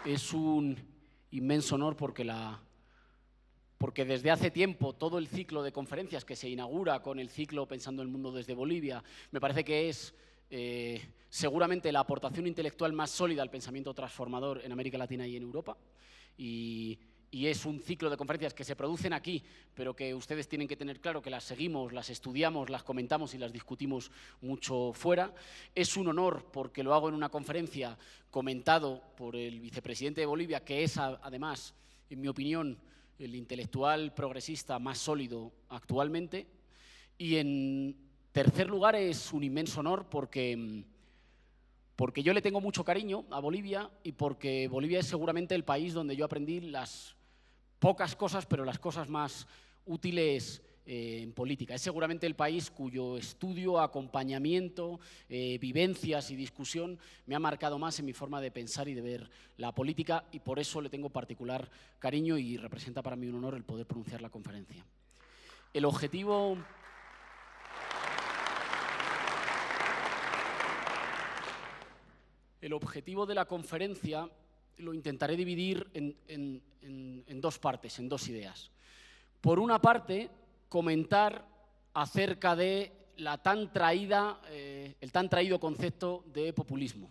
Es un inmenso honor porque desde hace tiempo todo el ciclo de conferencias que se inaugura con el ciclo Pensando el Mundo desde Bolivia, me parece que es seguramente la aportación intelectual más sólida al pensamiento transformador en América Latina y en Europa. Y es un ciclo de conferencias que se producen aquí, pero que ustedes tienen que tener claro que las seguimos, las estudiamos, las comentamos y las discutimos mucho fuera. Es un honor porque lo hago en una conferencia comentado por el vicepresidente de Bolivia, que es además, en mi opinión, el intelectual progresista más sólido actualmente. Y en tercer lugar es un inmenso honor porque yo le tengo mucho cariño a Bolivia y porque Bolivia es seguramente el país donde yo aprendí las pocas cosas, pero las cosas más útiles en política. Es seguramente el país cuyo estudio, acompañamiento, vivencias y discusión me ha marcado más en mi forma de pensar y de ver la política, y por eso le tengo particular cariño y representa para mí un honor el poder pronunciar la conferencia. El objetivo de la conferencia lo intentaré dividir en dos partes, en dos ideas. Por una parte, comentar acerca de el tan traído concepto de populismo,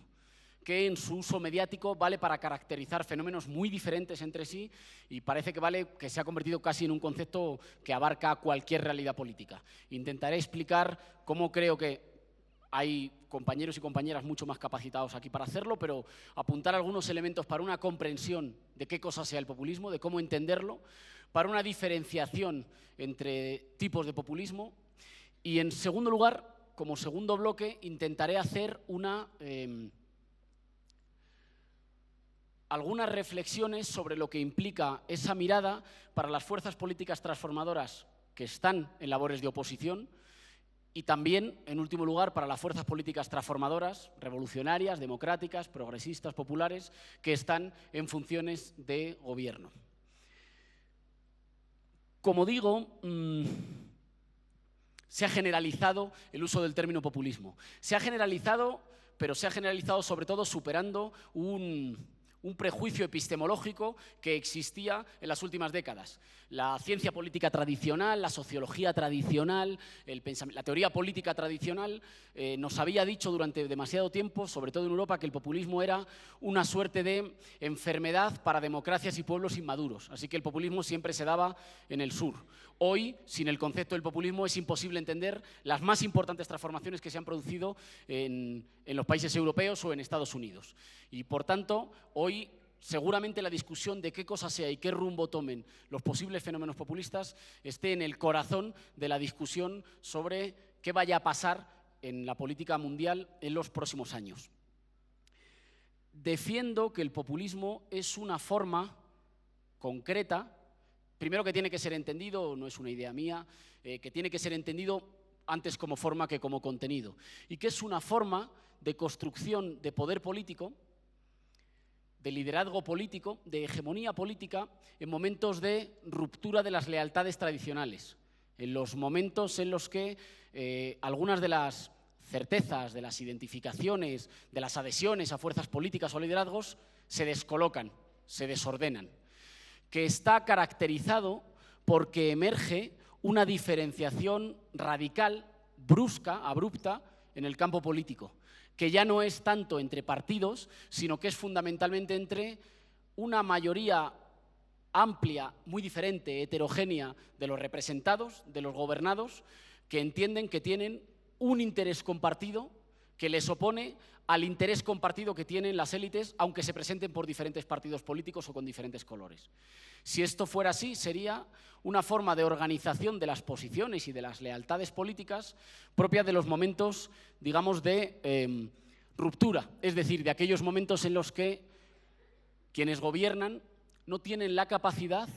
que en su uso mediático vale para caracterizar fenómenos muy diferentes entre sí y parece que se ha convertido casi en un concepto que abarca cualquier realidad política. Intentaré explicar cómo creo que hay compañeros y compañeras mucho más capacitados aquí para hacerlo, pero apuntar algunos elementos para una comprensión de qué cosa sea el populismo, de cómo entenderlo, para una diferenciación entre tipos de populismo. Y en segundo lugar, como segundo bloque, intentaré hacer algunas reflexiones sobre lo que implica esa mirada para las fuerzas políticas transformadoras que están en labores de oposición, y también, en último lugar, para las fuerzas políticas transformadoras, revolucionarias, democráticas, progresistas, populares, que están en funciones de gobierno. Como digo, se ha generalizado el uso del término populismo. Se ha generalizado, pero se ha generalizado sobre todo superando un prejuicio epistemológico que existía en las últimas décadas. La ciencia política tradicional, la sociología tradicional, la teoría política tradicional nos había dicho durante demasiado tiempo, sobre todo en Europa, que el populismo era una suerte de enfermedad para democracias y pueblos inmaduros. Así que el populismo siempre se daba en el sur. Hoy, sin el concepto del populismo, es imposible entender las más importantes transformaciones que se han producido en los países europeos o en Estados Unidos. Y, por tanto, hoy seguramente la discusión de qué cosa sea y qué rumbo tomen los posibles fenómenos populistas esté en el corazón de la discusión sobre qué vaya a pasar en la política mundial en los próximos años. Defiendo que el populismo es una forma concreta, primero que tiene que ser entendido, no es una idea mía, que tiene que ser entendido antes como forma que como contenido, y que es una forma de construcción de poder político, de liderazgo político, de hegemonía política en momentos de ruptura de las lealtades tradicionales, en los momentos en los que algunas de las certezas, de las identificaciones, de las adhesiones a fuerzas políticas o liderazgos se descolocan, se desordenan, que está caracterizado porque emerge una diferenciación radical, brusca, abrupta, en el campo político, que ya no es tanto entre partidos, sino que es fundamentalmente entre una mayoría amplia, muy diferente, heterogénea de los representados, de los gobernados, que entienden que tienen un interés compartido que les opone al interés compartido que tienen las élites, aunque se presenten por diferentes partidos políticos o con diferentes colores. Si esto fuera así, sería una forma de organización de las posiciones y de las lealtades políticas propia de los momentos, digamos, de ruptura, es decir, de aquellos momentos en los que quienes gobiernan no tienen la capacidad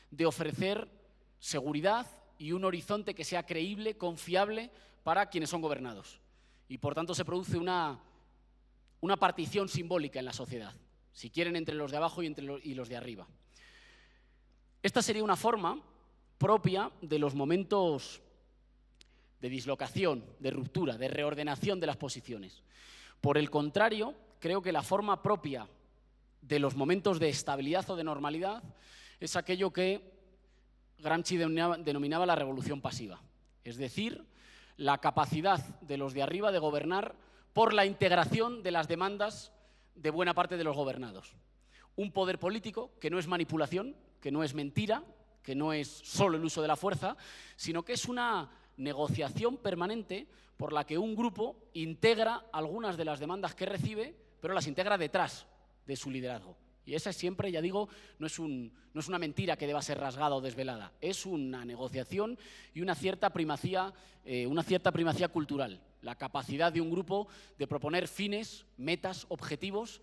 de ofrecer seguridad y un horizonte que sea creíble, confiable para quienes son gobernados. Y por tanto se produce una partición simbólica en la sociedad, si quieren, entre los de abajo y los de arriba. Esta sería una forma propia de los momentos de dislocación, de ruptura, de reordenación de las posiciones. Por el contrario, creo que la forma propia de los momentos de estabilidad o de normalidad es aquello que Gramsci denominaba la revolución pasiva, es decir, la capacidad de los de arriba de gobernar por la integración de las demandas de buena parte de los gobernados. Un poder político que no es manipulación, que no es mentira, que no es solo el uso de la fuerza, sino que es una negociación permanente por la que un grupo integra algunas de las demandas que recibe, pero las integra detrás de su liderazgo. Y esa siempre, ya digo, no es una mentira que deba ser rasgada o desvelada, es una negociación y una cierta primacía cultural, la capacidad de un grupo de proponer fines, metas, objetivos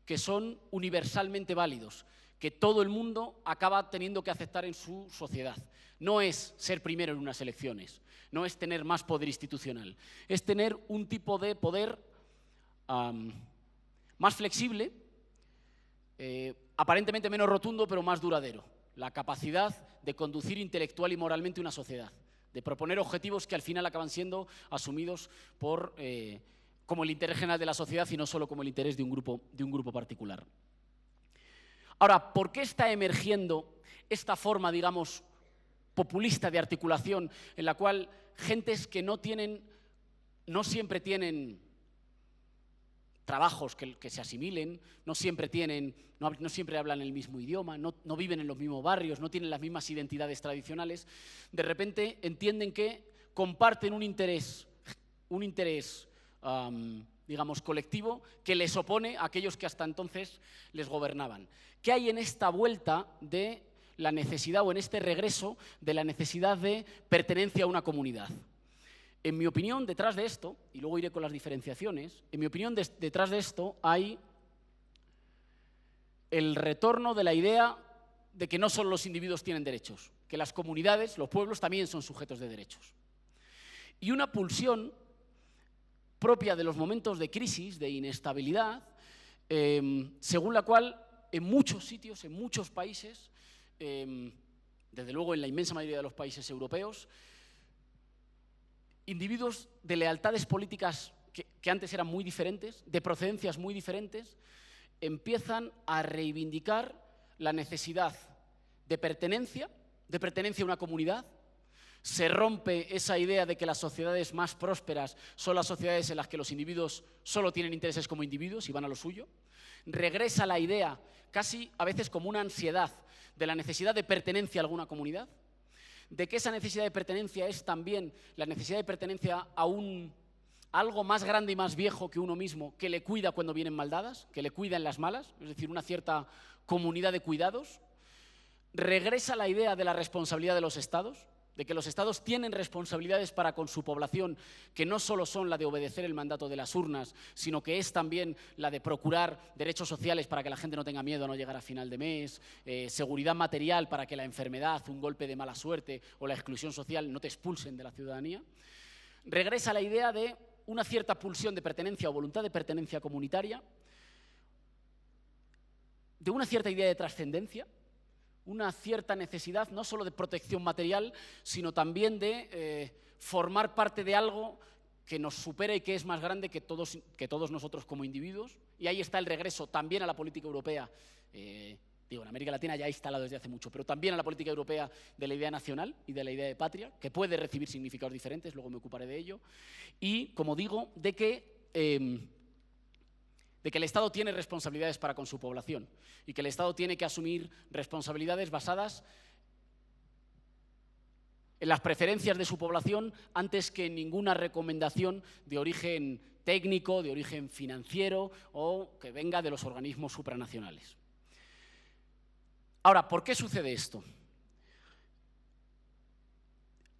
que son universalmente válidos, que todo el mundo acaba teniendo que aceptar en su sociedad. No es ser primero en unas elecciones, no es tener más poder institucional, es tener un tipo de poder más flexible, aparentemente menos rotundo, pero más duradero. La capacidad de conducir intelectual y moralmente una sociedad, de proponer objetivos que al final acaban siendo asumidos como el interés general de la sociedad y no solo como el interés de un grupo particular. Ahora, ¿por qué está emergiendo esta forma, digamos, populista de articulación en la cual gentes que no siempre tienen trabajos que se asimilen, no siempre hablan el mismo idioma, no viven en los mismos barrios, no tienen las mismas identidades tradicionales, de repente entienden que comparten un interés digamos, colectivo que les opone a aquellos que hasta entonces les gobernaban? ¿Qué hay en esta vuelta de la necesidad o en este regreso de la necesidad de pertenencia a una comunidad? En mi opinión, detrás de esto, y luego iré con las diferenciaciones, en mi opinión, detrás de esto hay el retorno de la idea de que no solo los individuos tienen derechos, que las comunidades, los pueblos, también son sujetos de derechos. Y una pulsión propia de los momentos de crisis, de inestabilidad, según la cual en muchos sitios, en muchos países, desde luego en la inmensa mayoría de los países europeos, individuos de lealtades políticas que antes eran muy diferentes, de procedencias muy diferentes, empiezan a reivindicar la necesidad de pertenencia a una comunidad. Se rompe esa idea de que las sociedades más prósperas son las sociedades en las que los individuos solo tienen intereses como individuos y van a lo suyo. Regresa la idea, casi a veces como una ansiedad, de la necesidad de pertenencia a alguna comunidad, de que esa necesidad de pertenencia es también la necesidad de pertenencia a algo más grande y más viejo que uno mismo, que le cuida cuando vienen maldadas, que le cuida en las malas, es decir, una cierta comunidad de cuidados. Regresa la idea de la responsabilidad de los estados, de que los estados tienen responsabilidades para con su población, que no solo son la de obedecer el mandato de las urnas, sino que es también la de procurar derechos sociales para que la gente no tenga miedo a no llegar a final de mes, seguridad material para que la enfermedad, un golpe de mala suerte o la exclusión social no te expulsen de la ciudadanía. Regresa la idea de una cierta pulsión de pertenencia o voluntad de pertenencia comunitaria, de una cierta idea de trascendencia, una cierta necesidad no solo de protección material, sino también de formar parte de algo que nos supera y que es más grande que todos nosotros como individuos. Y ahí está el regreso también a la política europea, en América Latina ya ha instalado desde hace mucho, pero también a la política europea de la idea nacional y de la idea de patria, que puede recibir significados diferentes, luego me ocuparé de ello. Y, como digo, de que el Estado tiene responsabilidades para con su población y que el Estado tiene que asumir responsabilidades basadas en las preferencias de su población antes que en ninguna recomendación de origen técnico, de origen financiero o que venga de los organismos supranacionales. Ahora, ¿por qué sucede esto?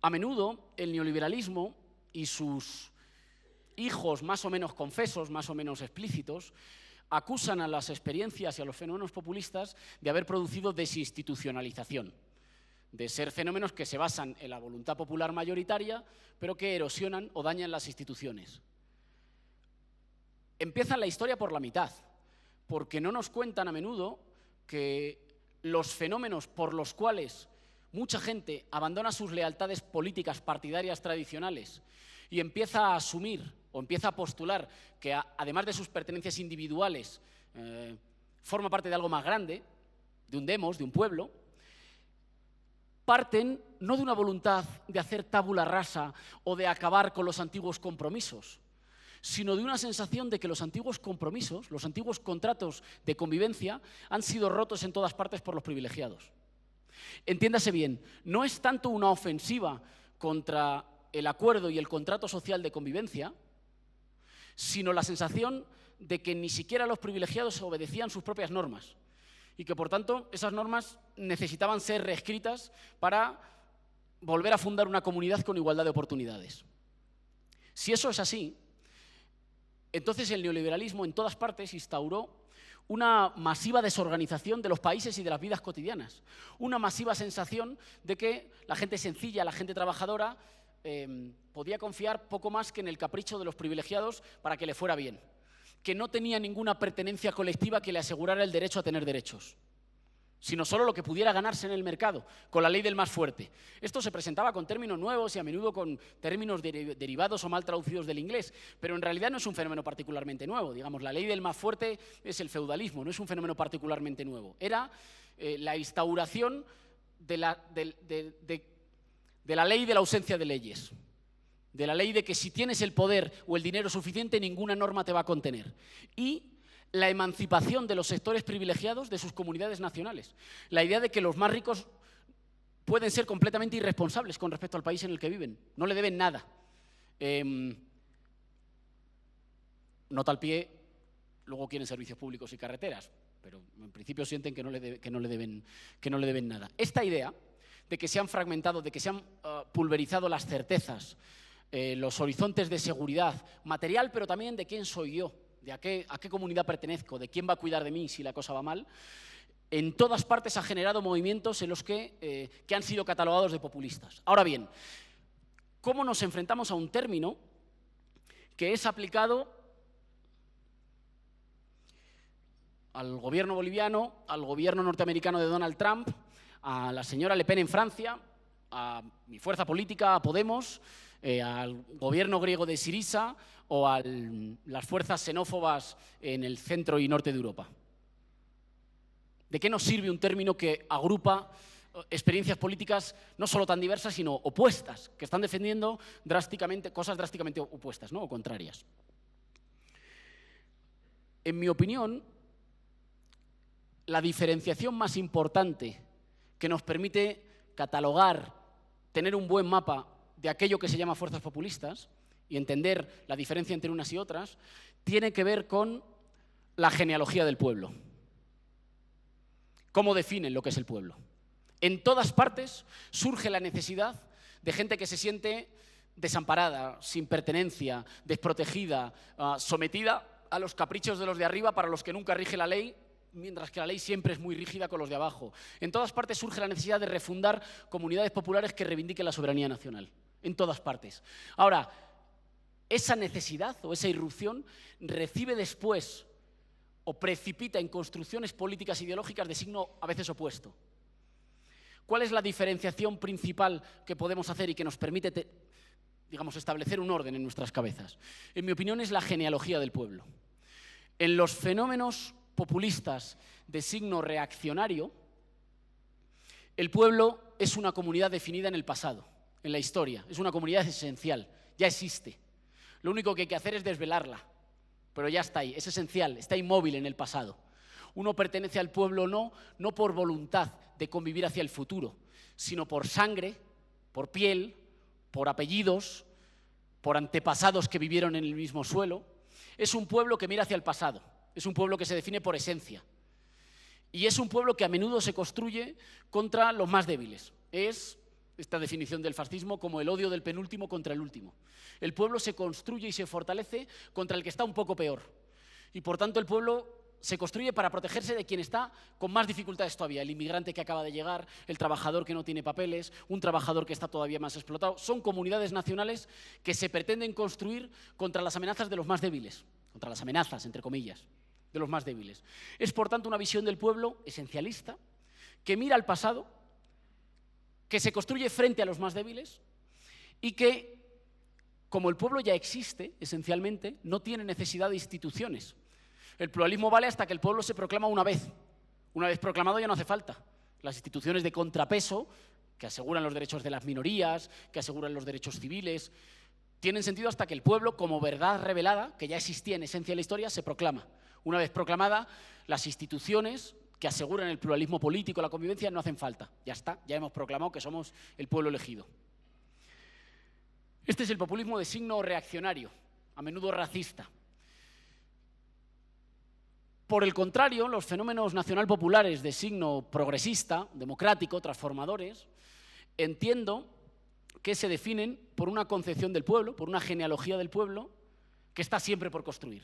A menudo el neoliberalismo y sus hijos más o menos confesos, más o menos explícitos, acusan a las experiencias y a los fenómenos populistas de haber producido desinstitucionalización, de ser fenómenos que se basan en la voluntad popular mayoritaria, pero que erosionan o dañan las instituciones. Empiezan la historia por la mitad, porque no nos cuentan a menudo que los fenómenos por los cuales mucha gente abandona sus lealtades políticas partidarias tradicionales y empieza a asumir o empieza a postular que además de sus pertenencias individuales forma parte de algo más grande, de un demos, de un pueblo, parten no de una voluntad de hacer tabula rasa o de acabar con los antiguos compromisos, sino de una sensación de que los antiguos compromisos, los antiguos contratos de convivencia han sido rotos en todas partes por los privilegiados. Entiéndase bien, no es tanto una ofensiva contra el acuerdo y el contrato social de convivencia, sino la sensación de que ni siquiera los privilegiados obedecían sus propias normas y que, por tanto, esas normas necesitaban ser reescritas para volver a fundar una comunidad con igualdad de oportunidades. Si eso es así, entonces el neoliberalismo en todas partes instauró una masiva desorganización de los países y de las vidas cotidianas, una masiva sensación de que la gente sencilla, la gente trabajadora, podía confiar poco más que en el capricho de los privilegiados para que le fuera bien, que no tenía ninguna pertenencia colectiva que le asegurara el derecho a tener derechos, sino solo lo que pudiera ganarse en el mercado, con la ley del más fuerte. Esto se presentaba con términos nuevos y a menudo con términos derivados o mal traducidos del inglés, pero en realidad no es un fenómeno particularmente nuevo. Digamos, la ley del más fuerte es el feudalismo, no es un fenómeno particularmente nuevo. Era la instauración de la ley de la ausencia de leyes, de la ley de que si tienes el poder o el dinero suficiente, ninguna norma te va a contener. Y la emancipación de los sectores privilegiados de sus comunidades nacionales. La idea de que los más ricos pueden ser completamente irresponsables con respecto al país en el que viven. No le deben nada. Nota al pie, luego quieren servicios públicos y carreteras, pero en principio sienten que no le deben nada. Esta idea de que se han fragmentado, de que se han pulverizado las certezas, los horizontes de seguridad material, pero también de quién soy yo, de a qué comunidad pertenezco, de quién va a cuidar de mí si la cosa va mal, en todas partes ha generado movimientos en los que han sido catalogados de populistas. Ahora bien, ¿cómo nos enfrentamos a un término que es aplicado al gobierno boliviano, al gobierno norteamericano de Donald Trump, a la señora Le Pen en Francia, a mi fuerza política, a Podemos, al gobierno griego de Syriza o a las fuerzas xenófobas en el centro y norte de Europa? ¿De qué nos sirve un término que agrupa experiencias políticas no solo tan diversas, sino opuestas, que están defendiendo cosas drásticamente opuestas, ¿no? O contrarias? En mi opinión, la diferenciación más importante que nos permite catalogar, tener un buen mapa de aquello que se llama fuerzas populistas y entender la diferencia entre unas y otras, tiene que ver con la genealogía del pueblo. ¿Cómo definen lo que es el pueblo? En todas partes surge la necesidad de gente que se siente desamparada, sin pertenencia, desprotegida, sometida a los caprichos de los de arriba para los que nunca rige la ley, mientras que la ley siempre es muy rígida con los de abajo. En todas partes surge la necesidad de refundar comunidades populares que reivindiquen la soberanía nacional. En todas partes. Ahora, esa necesidad o esa irrupción recibe después o precipita en construcciones políticas ideológicas de signo a veces opuesto. ¿Cuál es la diferenciación principal que podemos hacer y que nos permite, establecer un orden en nuestras cabezas? En mi opinión, es la genealogía del pueblo. En los fenómenos populistas de signo reaccionario, el pueblo es una comunidad definida en el pasado, en la historia, es una comunidad esencial, ya existe. Lo único que hay que hacer es desvelarla, pero ya está ahí, es esencial, está inmóvil en el pasado. Uno pertenece al pueblo no por voluntad de convivir hacia el futuro, sino por sangre, por piel, por apellidos, por antepasados que vivieron en el mismo suelo. Es un pueblo que mira hacia el pasado, es un pueblo que se define por esencia. Y es un pueblo que a menudo se construye contra los más débiles. Es esta definición del fascismo como el odio del penúltimo contra el último. El pueblo se construye y se fortalece contra el que está un poco peor. Y por tanto el pueblo se construye para protegerse de quien está con más dificultades todavía. El inmigrante que acaba de llegar, el trabajador que no tiene papeles, un trabajador que está todavía más explotado. Son comunidades nacionales que se pretenden construir contra las amenazas de los más débiles. Contra las amenazas, entre comillas, de los más débiles. Es por tanto una visión del pueblo esencialista que mira al pasado, que se construye frente a los más débiles y que, como el pueblo ya existe, esencialmente, no tiene necesidad de instituciones. El pluralismo vale hasta que el pueblo se proclama una vez. Una vez proclamado ya no hace falta. Las instituciones de contrapeso, que aseguran los derechos de las minorías, que aseguran los derechos civiles, tienen sentido hasta que el pueblo, como verdad revelada, que ya existía en esencia en la historia, se proclama. Una vez proclamada, las instituciones que aseguran el pluralismo político, la convivencia, no hacen falta. Ya está, ya hemos proclamado que somos el pueblo elegido. Este es el populismo de signo reaccionario, a menudo racista. Por el contrario, los fenómenos nacional-populares de signo progresista, democrático, transformadores, entiendo que se definen por una concepción del pueblo, por una genealogía del pueblo, que está siempre por construir.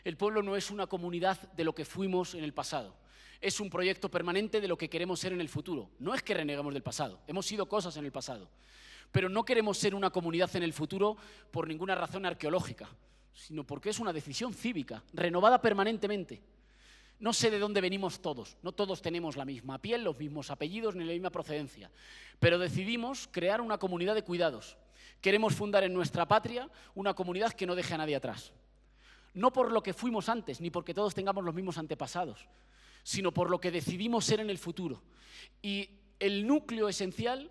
El pueblo no es una comunidad de lo que fuimos en el pasado, es un proyecto permanente de lo que queremos ser en el futuro. No es que reneguemos del pasado, hemos sido cosas en el pasado, pero no queremos ser una comunidad en el futuro por ninguna razón arqueológica, sino porque es una decisión cívica, renovada permanentemente. No sé de dónde venimos todos, no todos tenemos la misma piel, los mismos apellidos ni la misma procedencia, pero decidimos crear una comunidad de cuidados. Queremos fundar en nuestra patria una comunidad que no deje a nadie atrás. No por lo que fuimos antes, ni porque todos tengamos los mismos antepasados, sino por lo que decidimos ser en el futuro. Y el núcleo esencial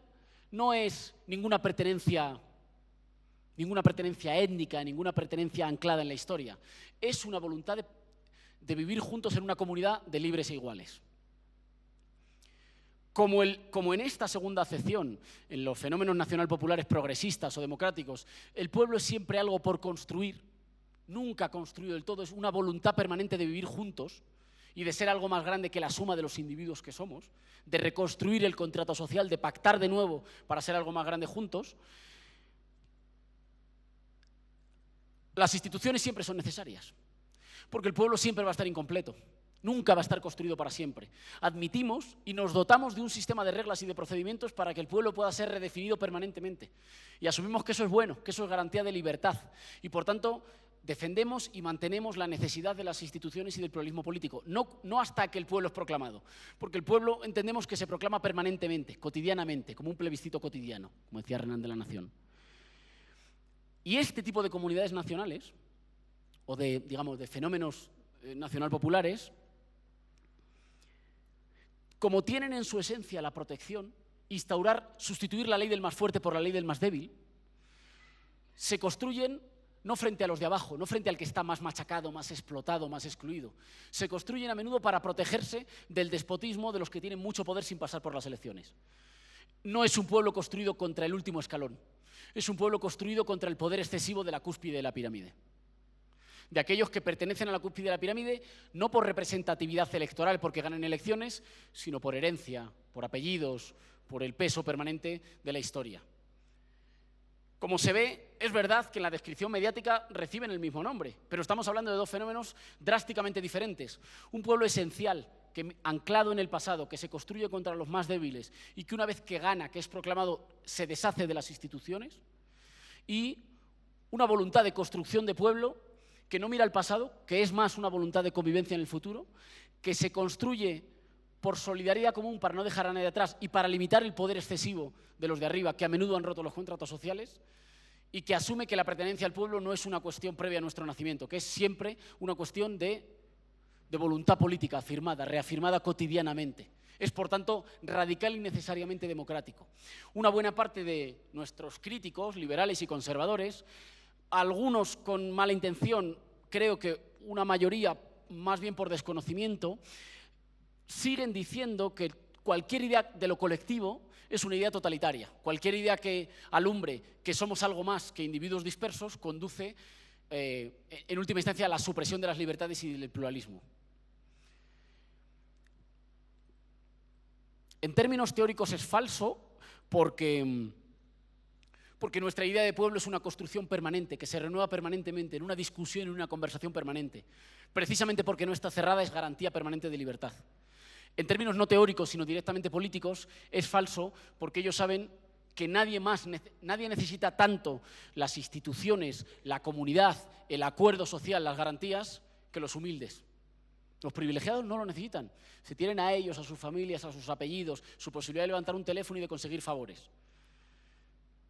no es ninguna pertenencia étnica, ninguna pertenencia anclada en la historia. Es una voluntad de vivir juntos en una comunidad de libres e iguales. Como en esta segunda acepción, en los fenómenos nacional-populares progresistas o democráticos, el pueblo es siempre algo por construir, nunca construido del todo, es una voluntad permanente de vivir juntos y de ser algo más grande que la suma de los individuos que somos, de reconstruir el contrato social, de pactar de nuevo para ser algo más grande juntos. Las instituciones siempre son necesarias, porque el pueblo siempre va a estar incompleto, nunca va a estar construido para siempre. Admitimos y nos dotamos de un sistema de reglas y de procedimientos para que el pueblo pueda ser redefinido permanentemente. Y asumimos que eso es bueno, que eso es garantía de libertad. Y por tanto, defendemos y mantenemos la necesidad de las instituciones y del pluralismo político. No hasta que el pueblo es proclamado, porque el pueblo entendemos que se proclama permanentemente, cotidianamente, como un plebiscito cotidiano, como decía Renan de la Nación. Y este tipo de comunidades nacionales, o de fenómenos nacional-populares, como tienen en su esencia la protección, sustituir la ley del más fuerte por la ley del más débil, se construyen no frente a los de abajo, no frente al que está más machacado, más explotado, más excluido. Se construyen a menudo para protegerse del despotismo de los que tienen mucho poder sin pasar por las elecciones. No es un pueblo construido contra el último escalón, es un pueblo construido contra el poder excesivo de la cúspide de la pirámide. De aquellos que pertenecen a la cúspide de la pirámide, no por representatividad electoral, porque ganan elecciones, sino por herencia, por apellidos, por el peso permanente de la historia. Como se ve, es verdad que en la descripción mediática reciben el mismo nombre, pero estamos hablando de dos fenómenos drásticamente diferentes. Un pueblo esencial, anclado en el pasado, que se construye contra los más débiles y que una vez que gana, que es proclamado, se deshace de las instituciones. Y una voluntad de construcción de pueblo que no mira al pasado, que es más una voluntad de convivencia en el futuro, que se construye por solidaridad común para no dejar a nadie atrás y para limitar el poder excesivo de los de arriba, que a menudo han roto los contratos sociales, y que asume que la pertenencia al pueblo no es una cuestión previa a nuestro nacimiento, que es siempre una cuestión de voluntad política afirmada, reafirmada cotidianamente. Es, por tanto, radical y necesariamente democrático. Una buena parte de nuestros críticos, liberales y conservadores, algunos con mala intención, creo que una mayoría más bien por desconocimiento, siguen diciendo que cualquier idea de lo colectivo es una idea totalitaria. Cualquier idea que alumbre que somos algo más que individuos dispersos conduce, en última instancia, a la supresión de las libertades y del pluralismo. En términos teóricos es falso porque nuestra idea de pueblo es una construcción permanente, que se renueva permanentemente, en una discusión, en una conversación permanente. Precisamente porque no está cerrada es garantía permanente de libertad. En términos no teóricos, sino directamente políticos, es falso porque ellos saben que nadie necesita tanto las instituciones, la comunidad, el acuerdo social, las garantías, que los humildes. Los privilegiados no lo necesitan. Se tienen a ellos, a sus familias, a sus apellidos, su posibilidad de levantar un teléfono y de conseguir favores.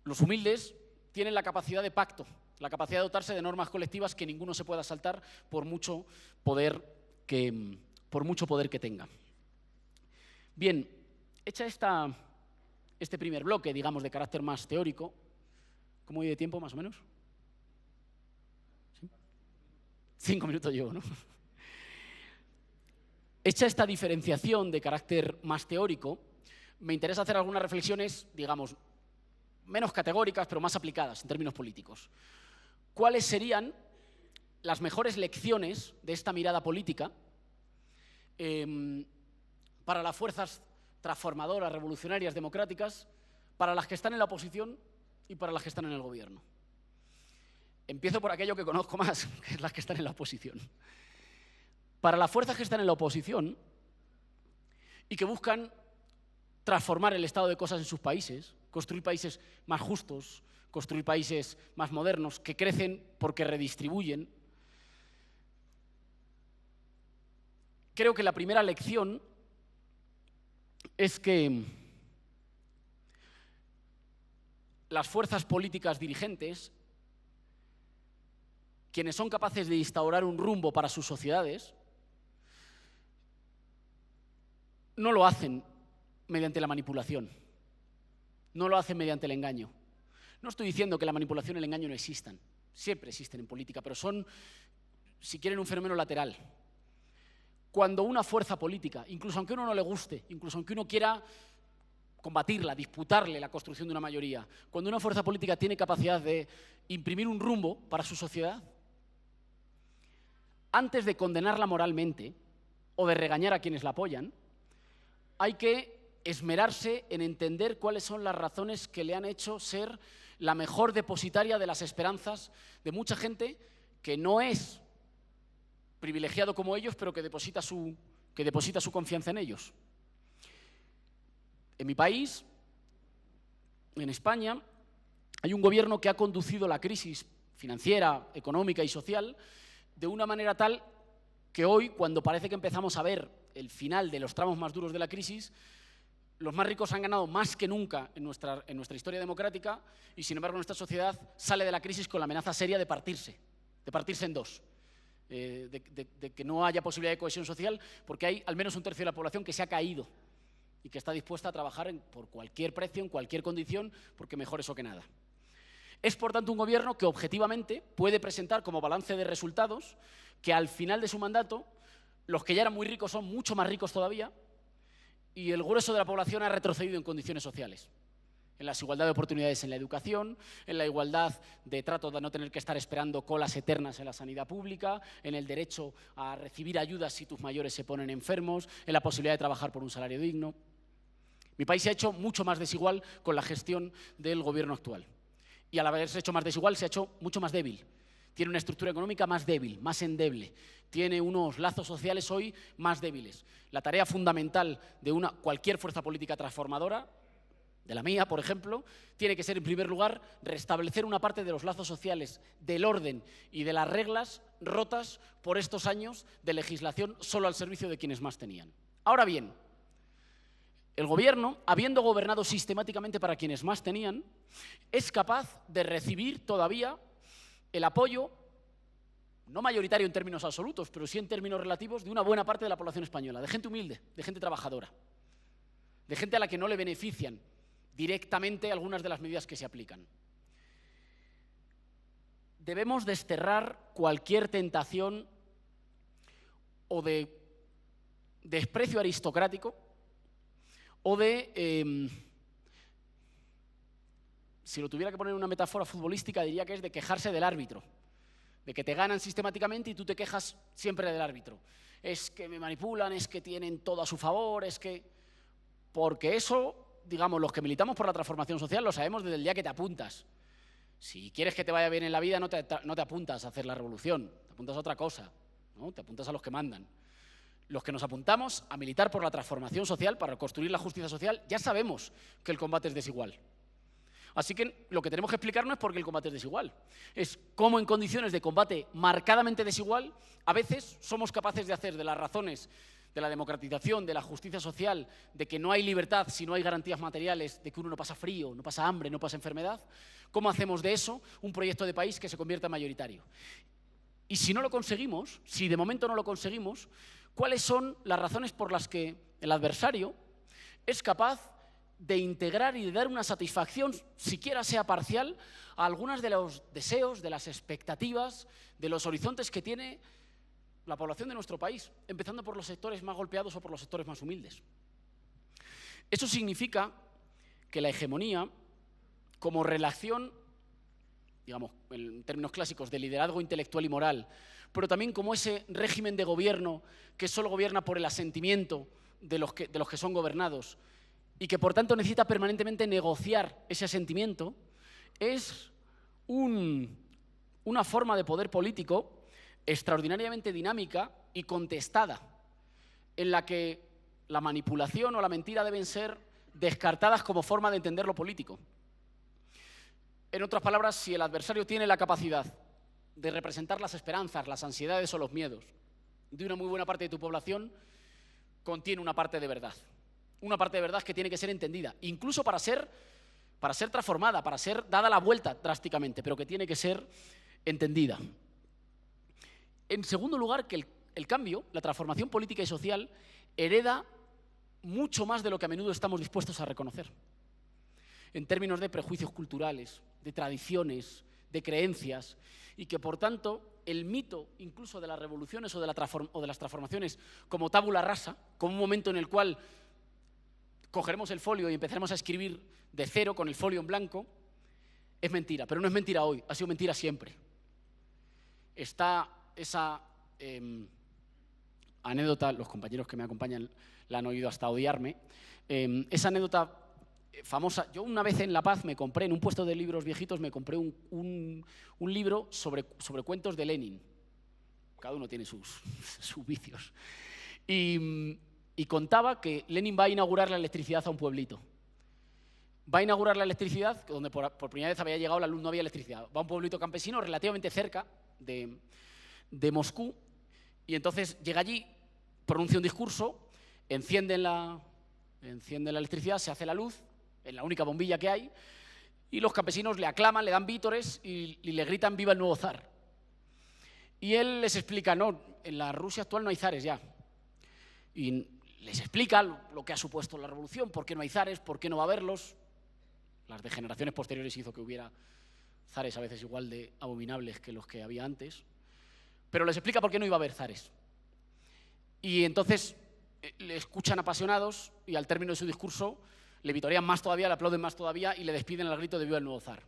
Los humildes tienen la capacidad de pacto, la capacidad de dotarse de normas colectivas que ninguno se pueda saltar por mucho poder que tenga. Bien, hecha este primer bloque, digamos, de carácter más teórico, ¿cómo voy de tiempo, más o menos? ¿Sí? 5 minutos llevo, ¿no? Hecha esta diferenciación de carácter más teórico, me interesa hacer algunas reflexiones, digamos, menos categóricas, pero más aplicadas en términos políticos. ¿Cuáles serían las mejores lecciones de esta mirada política para las fuerzas transformadoras, revolucionarias, democráticas, para las que están en la oposición y para las que están en el gobierno? Empiezo por aquello que conozco más, que es las que están en la oposición. Para las fuerzas que están en la oposición y que buscan transformar el estado de cosas en sus países, construir países más justos, construir países más modernos, que crecen porque redistribuyen, creo que la primera lección es que las fuerzas políticas dirigentes, quienes son capaces de instaurar un rumbo para sus sociedades, no lo hacen mediante la manipulación, no lo hacen mediante el engaño. No estoy diciendo que la manipulación y el engaño no existan, siempre existen en política, pero son, si quieren, un fenómeno lateral. Cuando una fuerza política, incluso aunque a uno no le guste, incluso aunque uno quiera combatirla, disputarle la construcción de una mayoría, cuando una fuerza política tiene capacidad de imprimir un rumbo para su sociedad, antes de condenarla moralmente o de regañar a quienes la apoyan, hay que esmerarse en entender cuáles son las razones que le han hecho ser la mejor depositaria de las esperanzas de mucha gente que no es privilegiado como ellos, pero que deposita su confianza en ellos. En mi país, en España, hay un gobierno que ha conducido la crisis financiera, económica y social de una manera tal que hoy, cuando parece que empezamos a ver el final de los tramos más duros de la crisis, los más ricos han ganado más que nunca en nuestra historia democrática y, sin embargo, nuestra sociedad sale de la crisis con la amenaza seria de partirse en dos, de que no haya posibilidad de cohesión social, porque hay al menos un tercio de la población que se ha caído y que está dispuesta a trabajar por cualquier precio, en cualquier condición, porque mejor eso que nada. Es, por tanto, un gobierno que objetivamente puede presentar como balance de resultados que al final de su mandato los que ya eran muy ricos son mucho más ricos todavía y el grueso de la población ha retrocedido en condiciones sociales, en la desigualdad de oportunidades en la educación, en la igualdad de trato de no tener que estar esperando colas eternas en la sanidad pública, en el derecho a recibir ayudas si tus mayores se ponen enfermos, en la posibilidad de trabajar por un salario digno. Mi país se ha hecho mucho más desigual con la gestión del gobierno actual. Y al haberse hecho más desigual, se ha hecho mucho más débil. Tiene una estructura económica más débil, más endeble. Tiene unos lazos sociales hoy más débiles. La tarea fundamental de cualquier fuerza política transformadora, de la mía, por ejemplo, tiene que ser, en primer lugar, restablecer una parte de los lazos sociales, del orden y de las reglas rotas por estos años de legislación solo al servicio de quienes más tenían. Ahora bien, el gobierno, habiendo gobernado sistemáticamente para quienes más tenían, es capaz de recibir todavía el apoyo, no mayoritario en términos absolutos, pero sí en términos relativos, de una buena parte de la población española, de gente humilde, de gente trabajadora, de gente a la que no le benefician directamente algunas de las medidas que se aplican. Debemos desterrar cualquier tentación o de desprecio aristocrático o de, si lo tuviera que poner en una metáfora futbolística, diría que es de quejarse del árbitro, de que te ganan sistemáticamente y tú te quejas siempre del árbitro. Es que me manipulan, es que tienen todo a su favor, es que... Porque eso, digamos, los que militamos por la transformación social lo sabemos desde el día que te apuntas. Si quieres que te vaya bien en la vida, no te apuntas a hacer la revolución, te apuntas a otra cosa, ¿no? Te apuntas a los que mandan. Los que nos apuntamos a militar por la transformación social, para construir la justicia social, ya sabemos que el combate es desigual. Así que lo que tenemos que explicar no es por qué el combate es desigual, es cómo en condiciones de combate marcadamente desigual, a veces somos capaces de hacer de las razones de la democratización, de la justicia social, de que no hay libertad si no hay garantías materiales, de que uno no pasa frío, no pasa hambre, no pasa enfermedad. ¿Cómo hacemos de eso un proyecto de país que se convierta en mayoritario? Y si no lo conseguimos, si de momento no lo conseguimos, ¿cuáles son las razones por las que el adversario es capaz de integrar y de dar una satisfacción, siquiera sea parcial, a algunas de los deseos, de las expectativas, de los horizontes que tiene la población de nuestro país, empezando por los sectores más golpeados o por los sectores más humildes? Eso significa que la hegemonía, como relación, digamos, en términos clásicos, de liderazgo intelectual y moral, pero también como ese régimen de gobierno que solo gobierna por el asentimiento de los que son gobernados y que por tanto necesita permanentemente negociar ese asentimiento, es una forma de poder político extraordinariamente dinámica y contestada, en la que la manipulación o la mentira deben ser descartadas como forma de entender lo político. En otras palabras, si el adversario tiene la capacidad de representar las esperanzas, las ansiedades o los miedos de una muy buena parte de tu población, contiene una parte de verdad. Una parte de verdad que tiene que ser entendida, incluso para ser transformada, para ser dada la vuelta drásticamente, pero que tiene que ser entendida. En segundo lugar, que el cambio, la transformación política y social, hereda mucho más de lo que a menudo estamos dispuestos a reconocer. En términos de prejuicios culturales, de tradiciones, de creencias, y que por tanto el mito incluso de las revoluciones o de las transformaciones como tabula rasa, como un momento en el cual cogeremos el folio y empezaremos a escribir de cero con el folio en blanco, es mentira, pero no es mentira hoy, ha sido mentira siempre. Está esa anécdota, los compañeros que me acompañan la han oído hasta odiarme, esa anécdota famosa. Yo una vez en La Paz me compré, en un puesto de libros viejitos, me compré un libro sobre cuentos de Lenin. Cada uno tiene sus vicios. Y contaba que Lenin va a inaugurar la electricidad a un pueblito. Va a inaugurar la electricidad, donde por primera vez había llegado la luz, no había electricidad. Va a un pueblito campesino relativamente cerca de Moscú, y entonces llega allí, pronuncia un discurso, enciende la electricidad, se hace la luz, en la única bombilla que hay, y los campesinos le aclaman, le dan vítores y le gritan «Viva el nuevo zar». Y él les explica, no, en la Rusia actual no hay zares ya. Y les explica lo que ha supuesto la revolución, por qué no hay zares, por qué no va a haberlos. Las degeneraciones posteriores hizo que hubiera zares a veces igual de abominables que los que había antes. Pero les explica por qué no iba a haber zares. Y entonces le escuchan apasionados y al término de su discurso le vitorean más todavía, le aplauden más todavía y le despiden al grito de «Viva el nuevo zar».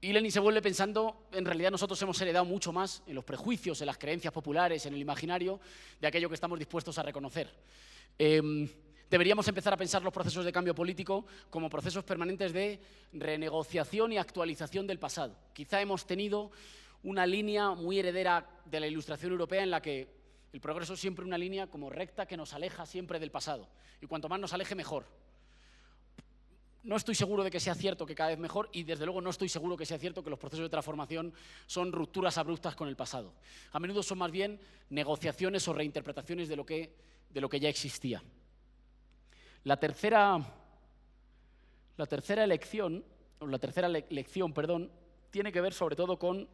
Y Lenin se vuelve pensando, en realidad nosotros hemos heredado mucho más en los prejuicios, en las creencias populares, en el imaginario, de aquello que estamos dispuestos a reconocer. Deberíamos empezar a pensar los procesos de cambio político como procesos permanentes de renegociación y actualización del pasado. Quizá hemos tenido una línea muy heredera de la Ilustración europea en la que el progreso es siempre una línea como recta que nos aleja siempre del pasado. Y cuanto más nos aleje, mejor. No estoy seguro de que sea cierto que cada vez mejor y desde luego no estoy seguro que sea cierto que los procesos de transformación son rupturas abruptas con el pasado. A menudo son más bien negociaciones o reinterpretaciones de lo que ya existía. La tercera lección, tiene que ver sobre todo con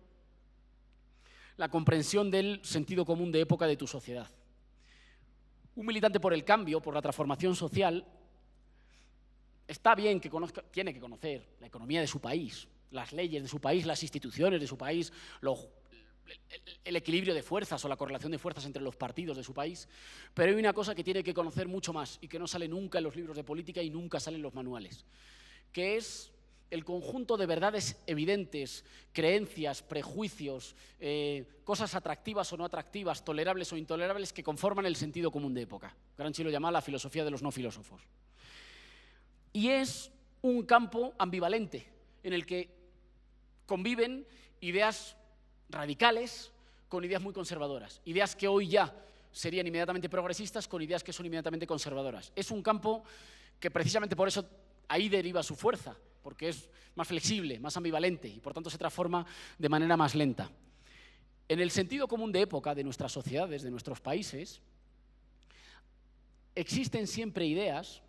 la comprensión del sentido común de época de tu sociedad. Un militante por el cambio, por la transformación social, está bien que tiene que conocer la economía de su país, las leyes de su país, las instituciones de su país, el equilibrio de fuerzas o la correlación de fuerzas entre los partidos de su país, pero hay una cosa que tiene que conocer mucho más y que no sale nunca en los libros de política y nunca sale en los manuales, que es el conjunto de verdades evidentes, creencias, prejuicios, cosas atractivas o no atractivas, tolerables o intolerables que conforman el sentido común de época. Gramsci lo llama la filosofía de los no filósofos. Y es un campo ambivalente en el que conviven ideas radicales con ideas muy conservadoras, ideas que hoy ya serían inmediatamente progresistas con ideas que son inmediatamente conservadoras. Es un campo que precisamente por eso ahí deriva su fuerza, porque es más flexible, más ambivalente y por tanto se transforma de manera más lenta. En el sentido común de época de nuestras sociedades, de nuestros países, existen siempre ideas,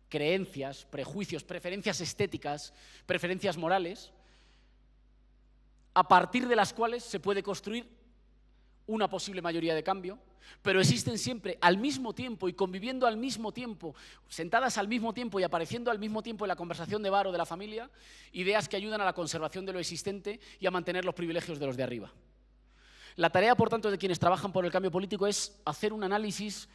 creencias, prejuicios, preferencias estéticas, preferencias morales, a partir de las cuales se puede construir una posible mayoría de cambio, pero existen siempre al mismo tiempo y conviviendo al mismo tiempo, sentadas al mismo tiempo y apareciendo al mismo tiempo en la conversación de bar o de la familia, ideas que ayudan a la conservación de lo existente y a mantener los privilegios de los de arriba. La tarea, por tanto, de quienes trabajan por el cambio político es hacer un análisis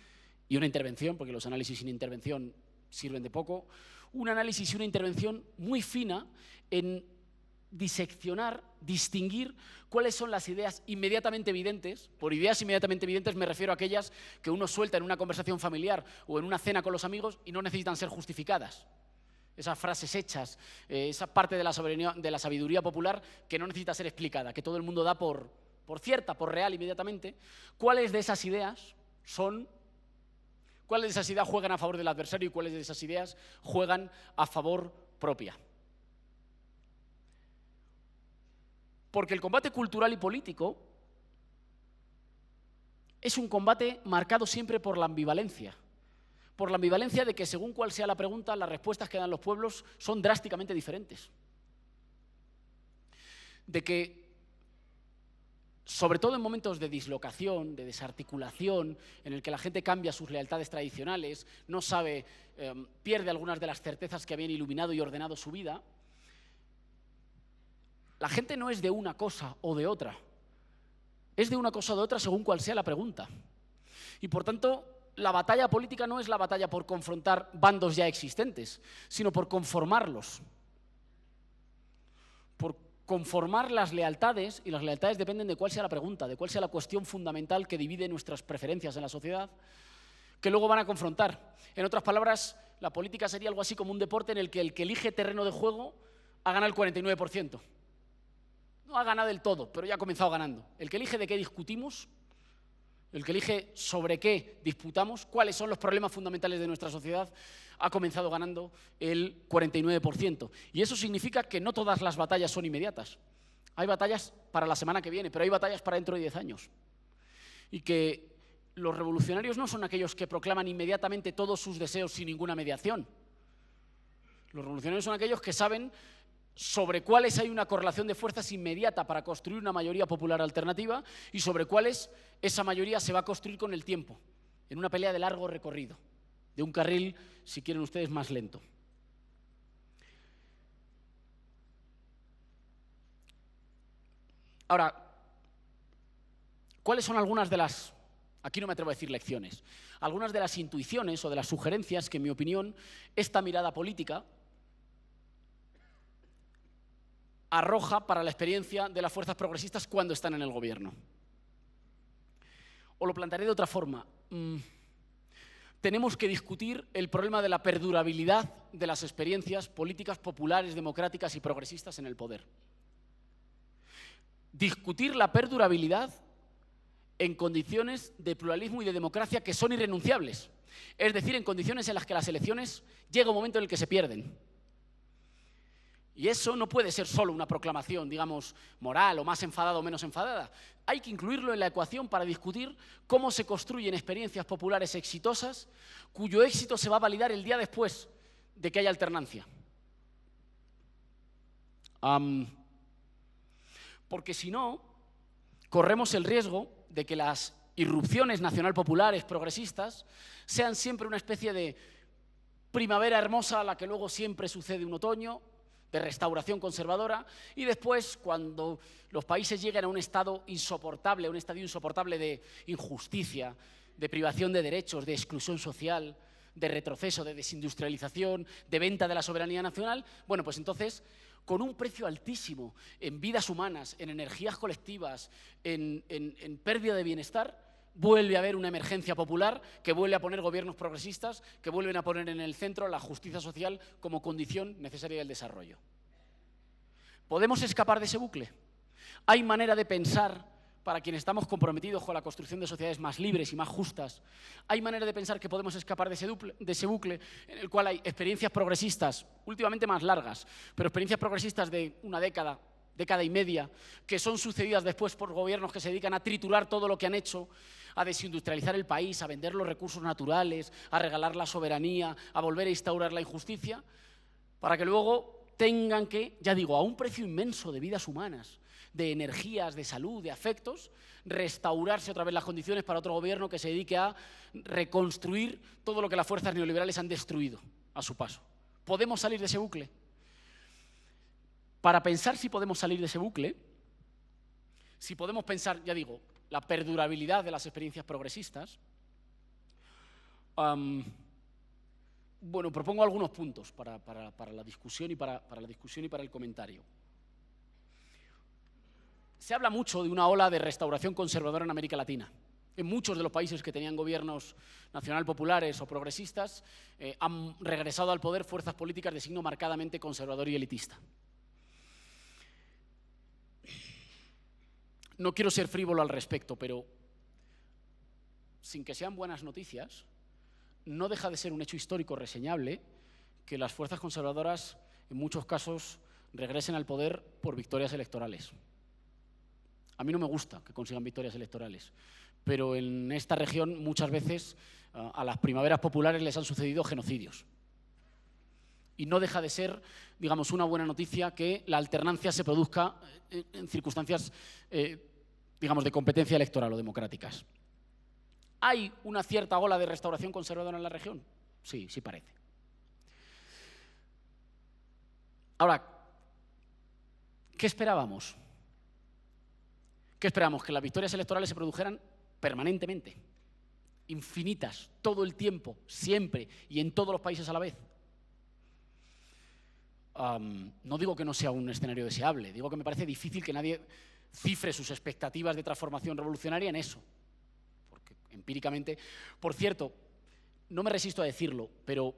y una intervención, porque los análisis sin intervención sirven de poco, un análisis y una intervención muy fina en diseccionar, distinguir cuáles son las ideas inmediatamente evidentes. Por ideas inmediatamente evidentes me refiero a aquellas que uno suelta en una conversación familiar o en una cena con los amigos y no necesitan ser justificadas. Esas frases hechas, esa parte de la sabiduría popular que no necesita ser explicada, que todo el mundo da por cierta, por real inmediatamente. ¿Cuáles de esas ideas juegan a favor del adversario y cuáles de esas ideas juegan a favor propia? Porque el combate cultural y político es un combate marcado siempre por la ambivalencia de que según cuál sea la pregunta, las respuestas que dan los pueblos son drásticamente diferentes. De que, sobre todo en momentos de dislocación, de desarticulación, en el que la gente cambia sus lealtades tradicionales, no sabe, pierde algunas de las certezas que habían iluminado y ordenado su vida, la gente no es de una cosa o de otra, es de una cosa o de otra según cuál sea la pregunta. Y por tanto, la batalla política no es la batalla por confrontar bandos ya existentes, sino por conformarlos, por conformar las lealtades, y las lealtades dependen de cuál sea la pregunta, de cuál sea la cuestión fundamental que divide nuestras preferencias en la sociedad, que luego van a confrontar. En otras palabras, la política sería algo así como un deporte en el que elige terreno de juego ha ganado el 49%. No ha ganado del todo, pero ya ha comenzado ganando. El que elige de qué discutimos, el que elige sobre qué disputamos, cuáles son los problemas fundamentales de nuestra sociedad, ha comenzado ganando el 49%. Y eso significa que no todas las batallas son inmediatas. Hay batallas para la semana que viene, pero hay batallas para dentro de 10 años. Y que los revolucionarios no son aquellos que proclaman inmediatamente todos sus deseos sin ninguna mediación. Los revolucionarios son aquellos que saben sobre cuáles hay una correlación de fuerzas inmediata para construir una mayoría popular alternativa y sobre cuáles esa mayoría se va a construir con el tiempo, en una pelea de largo recorrido, de un carril, si quieren ustedes, más lento. Ahora, ¿cuáles son algunas de las, aquí no me atrevo a decir lecciones, algunas de las intuiciones o de las sugerencias que, en mi opinión, esta mirada política arroja para la experiencia de las fuerzas progresistas cuando están en el gobierno? O lo plantearé de otra forma. Tenemos que discutir el problema de la perdurabilidad de las experiencias políticas populares, democráticas y progresistas en el poder. Discutir la perdurabilidad en condiciones de pluralismo y de democracia que son irrenunciables. Es decir, en condiciones en las que las elecciones llega un momento en el que se pierden. Y eso no puede ser solo una proclamación, digamos, moral o más enfadada o menos enfadada. Hay que incluirlo en la ecuación para discutir cómo se construyen experiencias populares exitosas cuyo éxito se va a validar el día después de que haya alternancia. Porque si no, corremos el riesgo de que las irrupciones nacional-populares progresistas sean siempre una especie de primavera hermosa a la que luego siempre sucede un otoño, de restauración conservadora, y después, cuando los países lleguen a un estado insoportable, a un estadio insoportable de injusticia, de privación de derechos, de exclusión social, de retroceso, de desindustrialización, de venta de la soberanía nacional, bueno, pues entonces, con un precio altísimo en vidas humanas, en energías colectivas, en pérdida de bienestar, vuelve a haber una emergencia popular que vuelve a poner gobiernos progresistas que vuelven a poner en el centro la justicia social como condición necesaria del desarrollo. ¿Podemos escapar de ese bucle? ¿Hay manera de pensar, para quienes estamos comprometidos con la construcción de sociedades más libres y más justas, hay manera de pensar que podemos escapar de ese bucle en el cual hay experiencias progresistas, últimamente más largas, pero experiencias progresistas de una década, década y media, que son sucedidas después por gobiernos que se dedican a triturar todo lo que han hecho, a desindustrializar el país, a vender los recursos naturales, a regalar la soberanía, a volver a instaurar la injusticia, para que luego tengan que, ya digo, a un precio inmenso de vidas humanas, de energías, de salud, de afectos, restaurarse otra vez las condiciones para otro gobierno que se dedique a reconstruir todo lo que las fuerzas neoliberales han destruido a su paso. ¿Podemos salir de ese bucle? Para pensar si podemos salir de ese bucle, si podemos pensar, ya digo, la perdurabilidad de las experiencias progresistas, bueno, propongo algunos puntos para la discusión y para el comentario. Se habla mucho de una ola de restauración conservadora en América Latina. En muchos de los países que tenían gobiernos nacional populares o progresistas han regresado al poder fuerzas políticas de signo marcadamente conservador y elitista. No quiero ser frívolo al respecto, pero sin que sean buenas noticias, no deja de ser un hecho histórico reseñable que las fuerzas conservadoras, en muchos casos, regresen al poder por victorias electorales. A mí no me gusta que consigan victorias electorales, pero en esta región muchas veces a las primaveras populares les han sucedido genocidios. Y no deja de ser, digamos, una buena noticia que la alternancia se produzca en circunstancias, digamos, de competencia electoral o democráticas. ¿Hay una cierta ola de restauración conservadora en la región? Sí, sí parece. Ahora, ¿qué esperábamos? ¿Qué esperábamos? Que las victorias electorales se produjeran permanentemente, infinitas, todo el tiempo, siempre y en todos los países a la vez. No digo que no sea un escenario deseable, digo que me parece difícil que nadie cifre sus expectativas de transformación revolucionaria en eso. Porque empíricamente, por cierto, no me resisto a decirlo, pero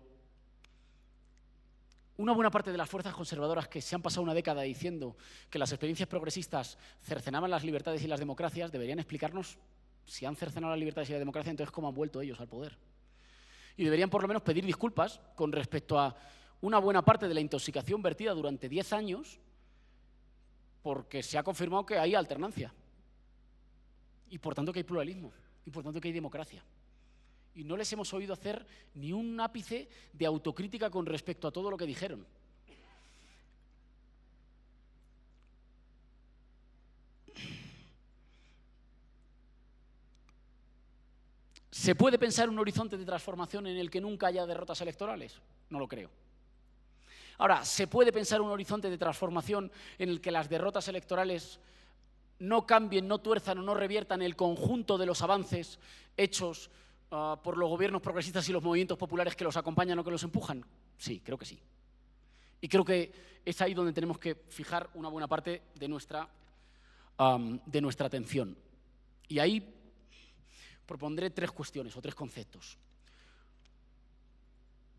una buena parte de las fuerzas conservadoras que se han pasado una década diciendo que las experiencias progresistas cercenaban las libertades y las democracias deberían explicarnos si han cercenado las libertades y la democracia, entonces cómo han vuelto ellos al poder. Y deberían por lo menos pedir disculpas con respecto a una buena parte de la intoxicación vertida durante 10 años porque se ha confirmado que hay alternancia y por tanto que hay pluralismo y por tanto que hay democracia. Y no les hemos oído hacer ni un ápice de autocrítica con respecto a todo lo que dijeron. ¿Se puede pensar un horizonte de transformación en el que nunca haya derrotas electorales? No lo creo. Ahora, ¿se puede pensar un horizonte de transformación en el que las derrotas electorales no cambien, no tuerzan o no reviertan el conjunto de los avances hechos por los gobiernos progresistas y los movimientos populares que los acompañan o que los empujan? Sí, creo que sí. Y creo que es ahí donde tenemos que fijar una buena parte de nuestra atención. Y ahí propondré 3 cuestiones o 3 conceptos.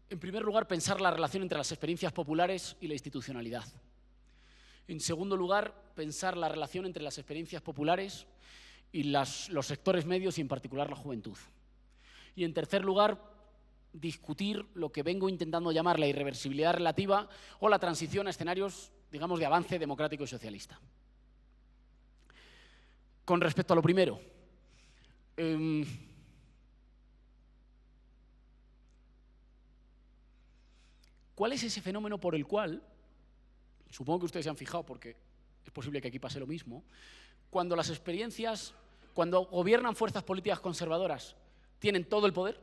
En primer lugar, pensar la relación entre las experiencias populares y la institucionalidad. En segundo lugar, pensar la relación entre las experiencias populares y los sectores medios y en particular la juventud. Y en tercer lugar, discutir lo que vengo intentando llamar la irreversibilidad relativa o la transición a escenarios, digamos, de avance democrático y socialista. Con respecto a lo primero, ¿cuál es ese fenómeno por el cual, supongo que ustedes se han fijado porque es posible que aquí pase lo mismo, cuando gobiernan fuerzas políticas conservadoras, tienen todo el poder,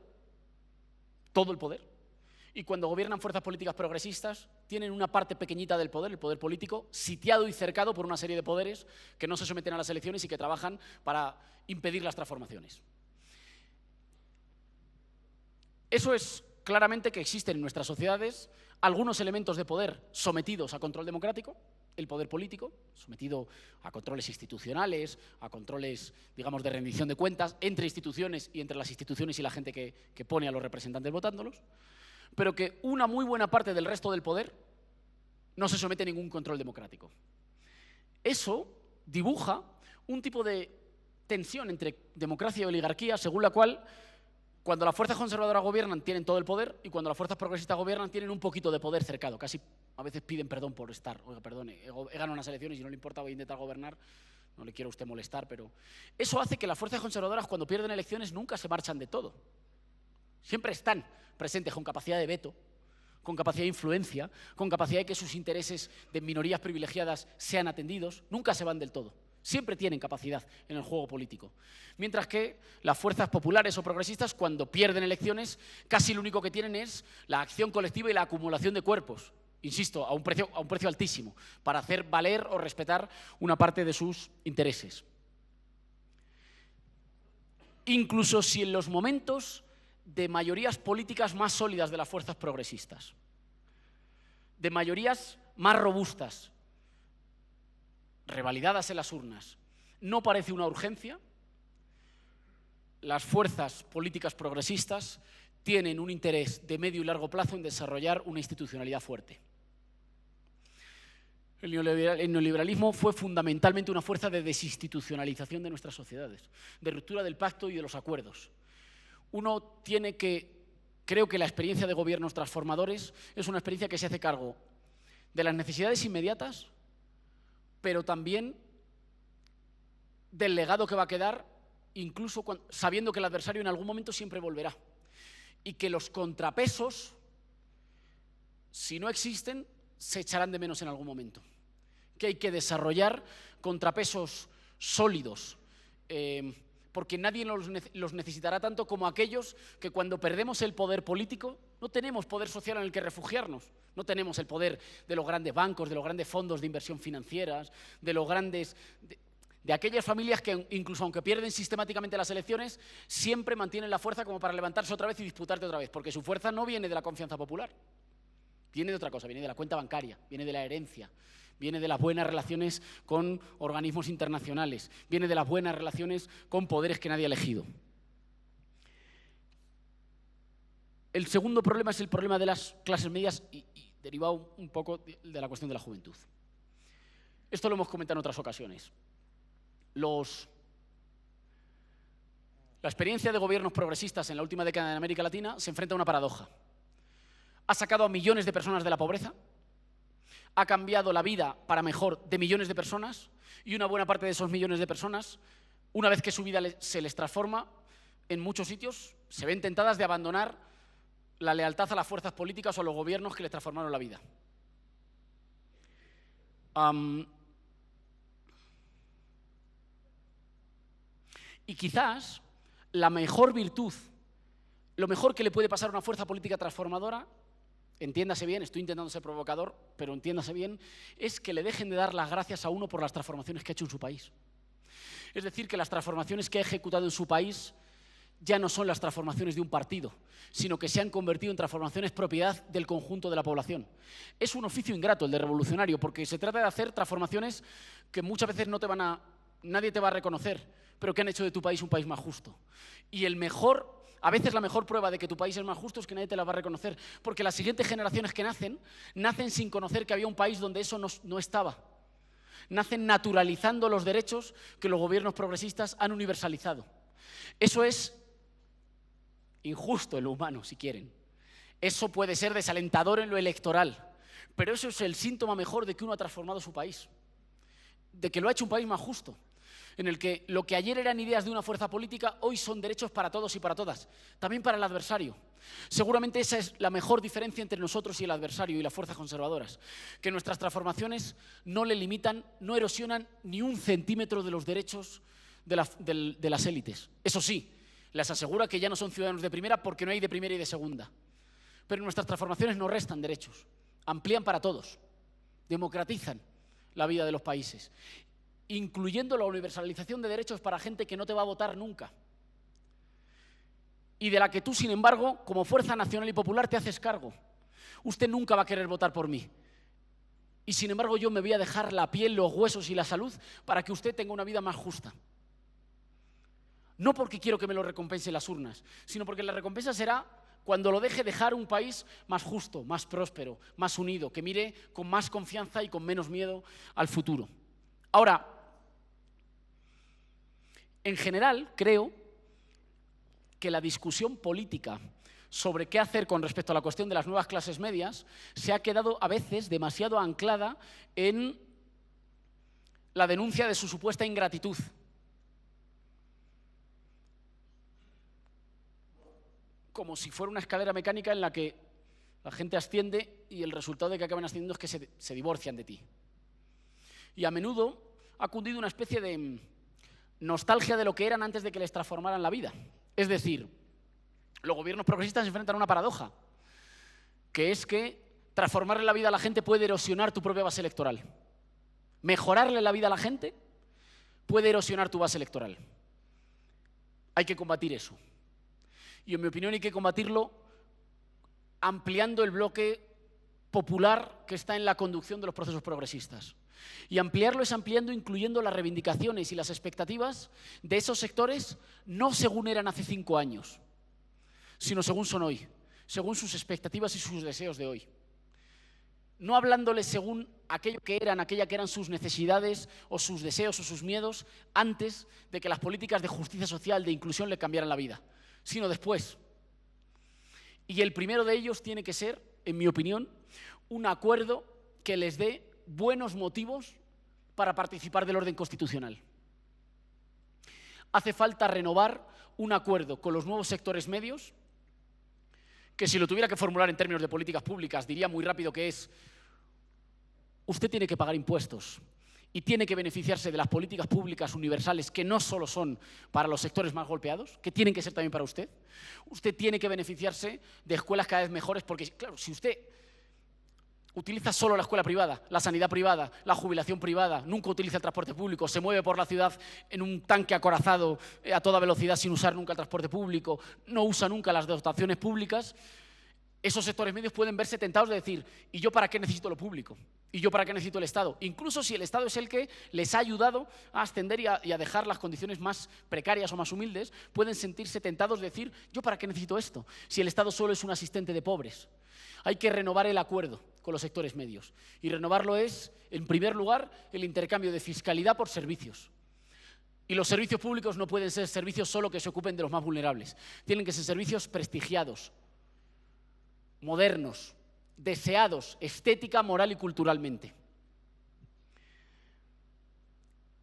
y cuando gobiernan fuerzas políticas progresistas, tienen una parte pequeñita del poder, el poder político, sitiado y cercado por una serie de poderes que no se someten a las elecciones y que trabajan para impedir las transformaciones? Eso es claramente que existen en nuestras sociedades algunos elementos de poder sometidos a control democrático, el poder político, sometido a controles institucionales, a controles, digamos, de rendición de cuentas entre instituciones y entre las instituciones y la gente que pone a los representantes votándolos, pero que una muy buena parte del resto del poder no se somete a ningún control democrático. Eso dibuja un tipo de tensión entre democracia y oligarquía, según la cual cuando las fuerzas conservadoras gobiernan tienen todo el poder y cuando las fuerzas progresistas gobiernan tienen un poquito de poder cercado, casi A veces piden perdón por estar. Oiga, perdone, he ganado unas elecciones y no le importa, voy a intentar gobernar. No le quiero a usted molestar, pero eso hace que las fuerzas conservadoras, cuando pierden elecciones, nunca se marchan de todo. Siempre están presentes con capacidad de veto, con capacidad de influencia, con capacidad de que sus intereses de minorías privilegiadas sean atendidos. Nunca se van del todo. Siempre tienen capacidad en el juego político. Mientras que las fuerzas populares o progresistas, cuando pierden elecciones, casi lo único que tienen es la acción colectiva y la acumulación de cuerpos. Insisto, a un precio altísimo, para hacer valer o respetar una parte de sus intereses. Incluso si en los momentos de mayorías políticas más sólidas de las fuerzas progresistas, de mayorías más robustas, revalidadas en las urnas, no parece una urgencia, las fuerzas políticas progresistas tienen un interés de medio y largo plazo en desarrollar una institucionalidad fuerte. El neoliberalismo fue fundamentalmente una fuerza de desinstitucionalización de nuestras sociedades, de ruptura del pacto y de los acuerdos. Uno tiene que, creo que la experiencia de gobiernos transformadores es una experiencia que se hace cargo de las necesidades inmediatas, pero también del legado que va a quedar, incluso sabiendo que el adversario en algún momento siempre volverá. Y que los contrapesos, si no existen, se echarán de menos en algún momento. Que hay que desarrollar contrapesos sólidos, porque nadie los necesitará tanto como aquellos que cuando perdemos el poder político no tenemos poder social en el que refugiarnos. No tenemos el poder de los grandes bancos, de los grandes fondos de inversión financieras, de los grandes... de aquellas familias que, incluso aunque pierden sistemáticamente las elecciones, siempre mantienen la fuerza como para levantarse otra vez y disputarte otra vez, porque su fuerza no viene de la confianza popular, viene de otra cosa, viene de la cuenta bancaria, viene de la herencia, viene de las buenas relaciones con organismos internacionales, viene de las buenas relaciones con poderes que nadie ha elegido. El segundo problema es el problema de las clases medias y derivado un poco de la cuestión de la juventud. Esto lo hemos comentado en otras ocasiones. La experiencia de gobiernos progresistas en la última década en América Latina se enfrenta a una paradoja. Ha sacado a millones de personas de la pobreza, ha cambiado la vida para mejor de millones de personas y una buena parte de esos millones de personas, una vez que su vida se les transforma, en muchos sitios se ven tentadas de abandonar la lealtad a las fuerzas políticas o a los gobiernos que les transformaron la vida. Y quizás la mejor virtud, lo mejor que le puede pasar a una fuerza política transformadora, entiéndase bien, estoy intentando ser provocador, pero entiéndase bien, es que le dejen de dar las gracias a uno por las transformaciones que ha hecho en su país. Es decir, que las transformaciones que ha ejecutado en su país ya no son las transformaciones de un partido, sino que se han convertido en transformaciones propiedad del conjunto de la población. Es un oficio ingrato el de revolucionario, porque se trata de hacer transformaciones que muchas veces nadie te va a reconocer, pero que han hecho de tu país un país más justo. Y a veces la mejor prueba de que tu país es más justo es que nadie te la va a reconocer, porque las siguientes generaciones que nacen sin conocer que había un país donde eso no estaba. Nacen naturalizando los derechos que los gobiernos progresistas han universalizado. Eso es injusto en lo humano, si quieren. Eso puede ser desalentador en lo electoral, pero eso es el síntoma mejor de que uno ha transformado su país, de que lo ha hecho un país más justo, en el que lo que ayer eran ideas de una fuerza política, hoy son derechos para todos y para todas, también para el adversario. Seguramente esa es la mejor diferencia entre nosotros y el adversario y las fuerzas conservadoras, que nuestras transformaciones no le limitan, no erosionan ni un centímetro de los derechos de las élites. Eso sí, les asegura que ya no son ciudadanos de primera porque no hay de primera y de segunda. Pero nuestras transformaciones no restan derechos, amplían para todos, democratizan la vida de los países, incluyendo la universalización de derechos para gente que no te va a votar nunca y de la que tú, sin embargo, como fuerza nacional y popular te haces cargo. Usted nunca va a querer votar por mí y, sin embargo, yo me voy a dejar la piel, los huesos y la salud para que usted tenga una vida más justa. No porque quiero que me lo recompense las urnas, sino porque la recompensa será cuando lo dejar un país más justo, más próspero, más unido, que mire con más confianza y con menos miedo al futuro. Ahora, en general, creo que la discusión política sobre qué hacer con respecto a la cuestión de las nuevas clases medias se ha quedado a veces demasiado anclada en la denuncia de su supuesta ingratitud. Como si fuera una escalera mecánica en la que la gente asciende y el resultado de que acaban ascendiendo es que se divorcian de ti. Y a menudo ha cundido una especie de nostalgia de lo que eran antes de que les transformaran la vida. Es decir, los gobiernos progresistas se enfrentan a una paradoja, que es que transformarle la vida a la gente puede erosionar tu propia base electoral. Mejorarle la vida a la gente puede erosionar tu base electoral. Hay que combatir eso. Y en mi opinión hay que combatirlo ampliando el bloque popular que está en la conducción de los procesos progresistas. Y ampliarlo es ampliando, incluyendo las reivindicaciones y las expectativas de esos sectores, no según eran hace 5 años, sino según son hoy, según sus expectativas y sus deseos de hoy. No hablándoles según aquello que eran, aquella que eran sus necesidades o sus deseos o sus miedos antes de que las políticas de justicia social, de inclusión le cambiaran la vida, sino después. Y el primero de ellos tiene que ser, en mi opinión, un acuerdo que les dé buenos motivos para participar del orden constitucional. Hace falta renovar un acuerdo con los nuevos sectores medios, que si lo tuviera que formular en términos de políticas públicas, diría muy rápido que es: usted tiene que pagar impuestos y tiene que beneficiarse de las políticas públicas universales que no solo son para los sectores más golpeados, que tienen que ser también para usted. Usted tiene que beneficiarse de escuelas cada vez mejores, porque, claro, si usted utiliza solo la escuela privada, la sanidad privada, la jubilación privada, nunca utiliza el transporte público, se mueve por la ciudad en un tanque acorazado a toda velocidad sin usar nunca el transporte público, no usa nunca las dotaciones públicas, esos sectores medios pueden verse tentados de decir: ¿y yo para qué necesito lo público? ¿Y yo para qué necesito el Estado? Incluso si el Estado es el que les ha ayudado a ascender y a dejar las condiciones más precarias o más humildes, pueden sentirse tentados de decir: ¿yo para qué necesito esto? Si el Estado solo es un asistente de pobres. Hay que renovar el acuerdo con los sectores medios. Y renovarlo es, en primer lugar, el intercambio de fiscalidad por servicios. Y los servicios públicos no pueden ser servicios solo que se ocupen de los más vulnerables. Tienen que ser servicios prestigiados, modernos, deseados, estética, moral y culturalmente.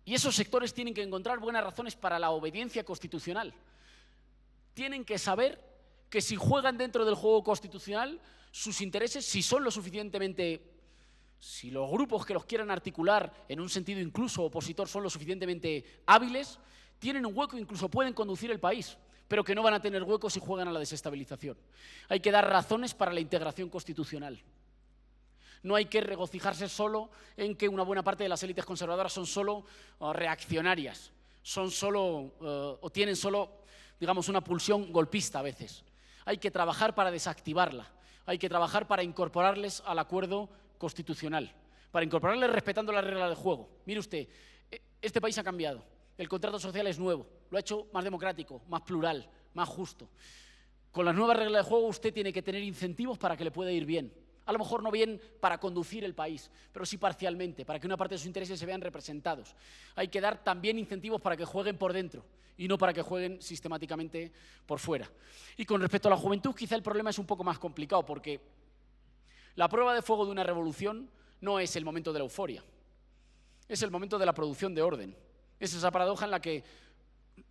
Y esos sectores tienen que encontrar buenas razones para la obediencia constitucional. Tienen que saber que si juegan dentro del juego constitucional, sus intereses, si son lo suficientemente, si los grupos que los quieran articular en un sentido incluso opositor son lo suficientemente hábiles, tienen un hueco, incluso pueden conducir el país, pero que no van a tener hueco si juegan a la desestabilización. Hay que dar razones para la integración constitucional. No hay que regocijarse solo en que una buena parte de las élites conservadoras son solo reaccionarias, son solo o tienen solo, digamos, una pulsión golpista a veces. Hay que trabajar para desactivarla, hay que trabajar para incorporarles al acuerdo constitucional, para incorporarles respetando las reglas del juego. Mire usted, este país ha cambiado, el contrato social es nuevo, lo ha hecho más democrático, más plural, más justo. Con las nuevas reglas del juego usted tiene que tener incentivos para que le pueda ir bien. A lo mejor no bien para conducir el país, pero sí parcialmente, para que una parte de sus intereses se vean representados. Hay que dar también incentivos para que jueguen por dentro y no para que jueguen sistemáticamente por fuera. Y con respecto a la juventud, quizá el problema es un poco más complicado, porque la prueba de fuego de una revolución no es el momento de la euforia, es el momento de la producción de orden. Es esa paradoja en la que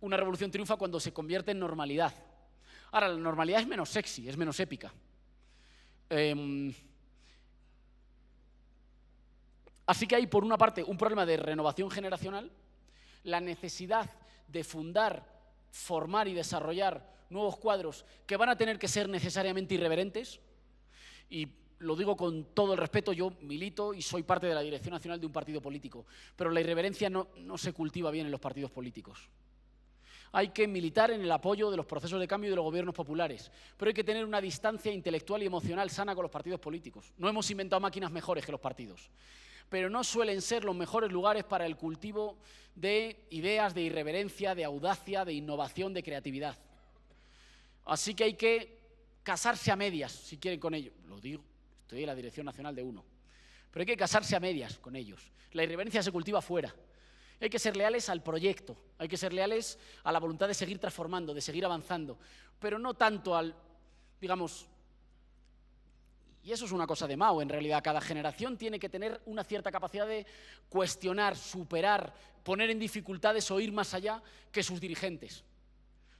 una revolución triunfa cuando se convierte en normalidad. Ahora, la normalidad es menos sexy, es menos épica. Así que hay, por una parte, un problema de renovación generacional, la necesidad de fundar, formar y desarrollar nuevos cuadros que van a tener que ser necesariamente irreverentes, y lo digo con todo el respeto, yo milito y soy parte de la dirección nacional de un partido político, pero la irreverencia no se cultiva bien en los partidos políticos. Hay que militar en el apoyo de los procesos de cambio y de los gobiernos populares, pero hay que tener una distancia intelectual y emocional sana con los partidos políticos. No hemos inventado máquinas mejores que los partidos, pero no suelen ser los mejores lugares para el cultivo de ideas de irreverencia, de audacia, de innovación, de creatividad. Así que hay que casarse a medias, si quieren, con ellos. Lo digo, estoy en la dirección nacional de uno. Pero hay que casarse a medias con ellos. La irreverencia se cultiva fuera. Hay que ser leales al proyecto, hay que ser leales a la voluntad de seguir transformando, de seguir avanzando, pero no tanto al digamos, y eso es una cosa de Mao, en realidad, cada generación tiene que tener una cierta capacidad de cuestionar, superar, poner en dificultades o ir más allá que sus dirigentes.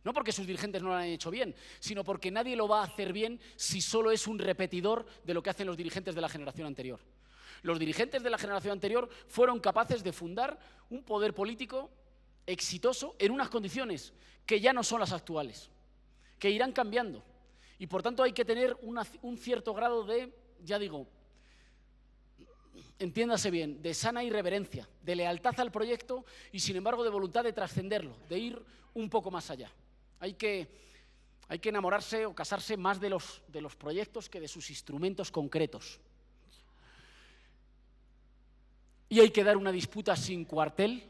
No porque sus dirigentes no lo han hecho bien, sino porque nadie lo va a hacer bien si solo es un repetidor de lo que hacen los dirigentes de la generación anterior. Los dirigentes de la generación anterior fueron capaces de fundar un poder político exitoso en unas condiciones que ya no son las actuales, que irán cambiando. Y por tanto hay que tener un cierto grado de, ya digo, entiéndase bien, de sana irreverencia, de lealtad al proyecto y sin embargo de voluntad de trascenderlo, de ir un poco más allá. Hay que enamorarse o casarse más de los proyectos que de sus instrumentos concretos. Y hay que dar una disputa sin cuartel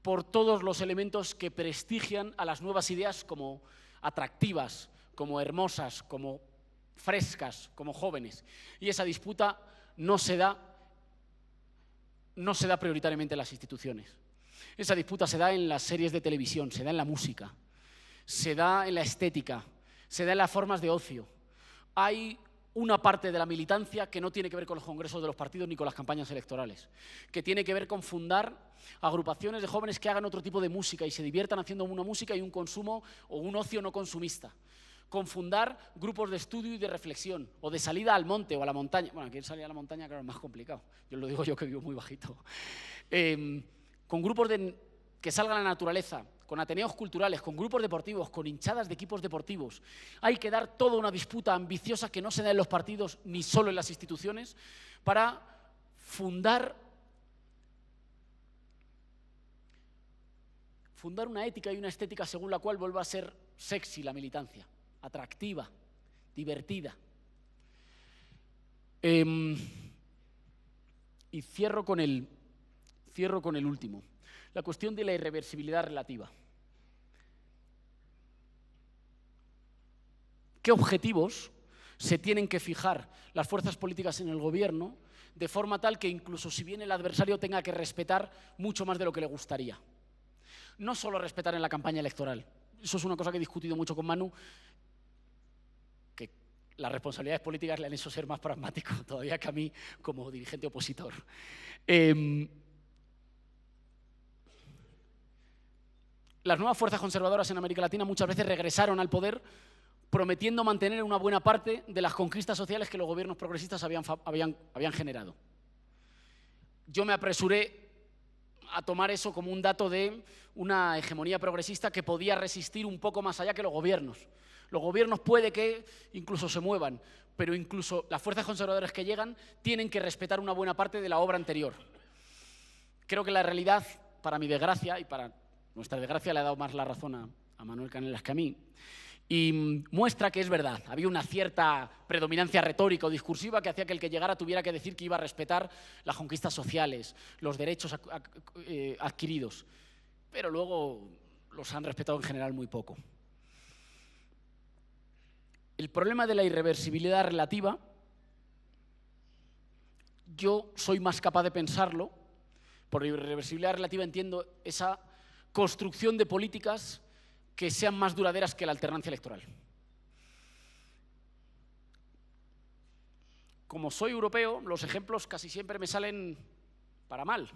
por todos los elementos que prestigian a las nuevas ideas como atractivas, como hermosas, como frescas, como jóvenes. Y esa disputa no se da prioritariamente en las instituciones. Esa disputa se da en las series de televisión, se da en la música, se da en la estética, se da en las formas de ocio. Hay una parte de la militancia que no tiene que ver con los congresos de los partidos ni con las campañas electorales, que tiene que ver con fundar agrupaciones de jóvenes que hagan otro tipo de música y se diviertan haciendo una música y un consumo o un ocio no consumista, con fundar grupos de estudio y de reflexión, o de salida al monte o a la montaña. Bueno, aquí salir a la montaña, claro, es más complicado. Yo lo digo yo que vivo muy bajito. Con grupos que salgan a la naturaleza, con ateneos culturales, con grupos deportivos, con hinchadas de equipos deportivos. Hay que dar toda una disputa ambiciosa que no se da en los partidos ni solo en las instituciones para fundar una ética y una estética según la cual vuelva a ser sexy la militancia, atractiva, divertida. Y cierro con el último. La cuestión de la irreversibilidad relativa. ¿Qué objetivos se tienen que fijar las fuerzas políticas en el gobierno de forma tal que incluso si viene el adversario tenga que respetar mucho más de lo que le gustaría? No solo respetar en la campaña electoral. Eso es una cosa que he discutido mucho con Manu, que las responsabilidades políticas le han hecho ser más pragmático todavía que a mí como dirigente opositor. Las nuevas fuerzas conservadoras en América Latina muchas veces regresaron al poder prometiendo mantener una buena parte de las conquistas sociales que los gobiernos progresistas habían generado. Yo me apresuré a tomar eso como un dato de una hegemonía progresista que podía resistir un poco más allá que los gobiernos. Los gobiernos puede que incluso se muevan, pero incluso las fuerzas conservadoras que llegan tienen que respetar una buena parte de la obra anterior. Creo que la realidad, para mi desgracia y para nuestra desgracia, le ha dado más la razón a Manuel Canelas que a mí, y muestra que es verdad. Había una cierta predominancia retórica o discursiva que hacía que el que llegara tuviera que decir que iba a respetar las conquistas sociales, los derechos adquiridos, pero luego los han respetado en general muy poco. El problema de la irreversibilidad relativa, yo soy más capaz de pensarlo. Por irreversibilidad relativa entiendo esa construcción de políticas que sean más duraderas que la alternancia electoral. Como soy europeo, los ejemplos casi siempre me salen para mal,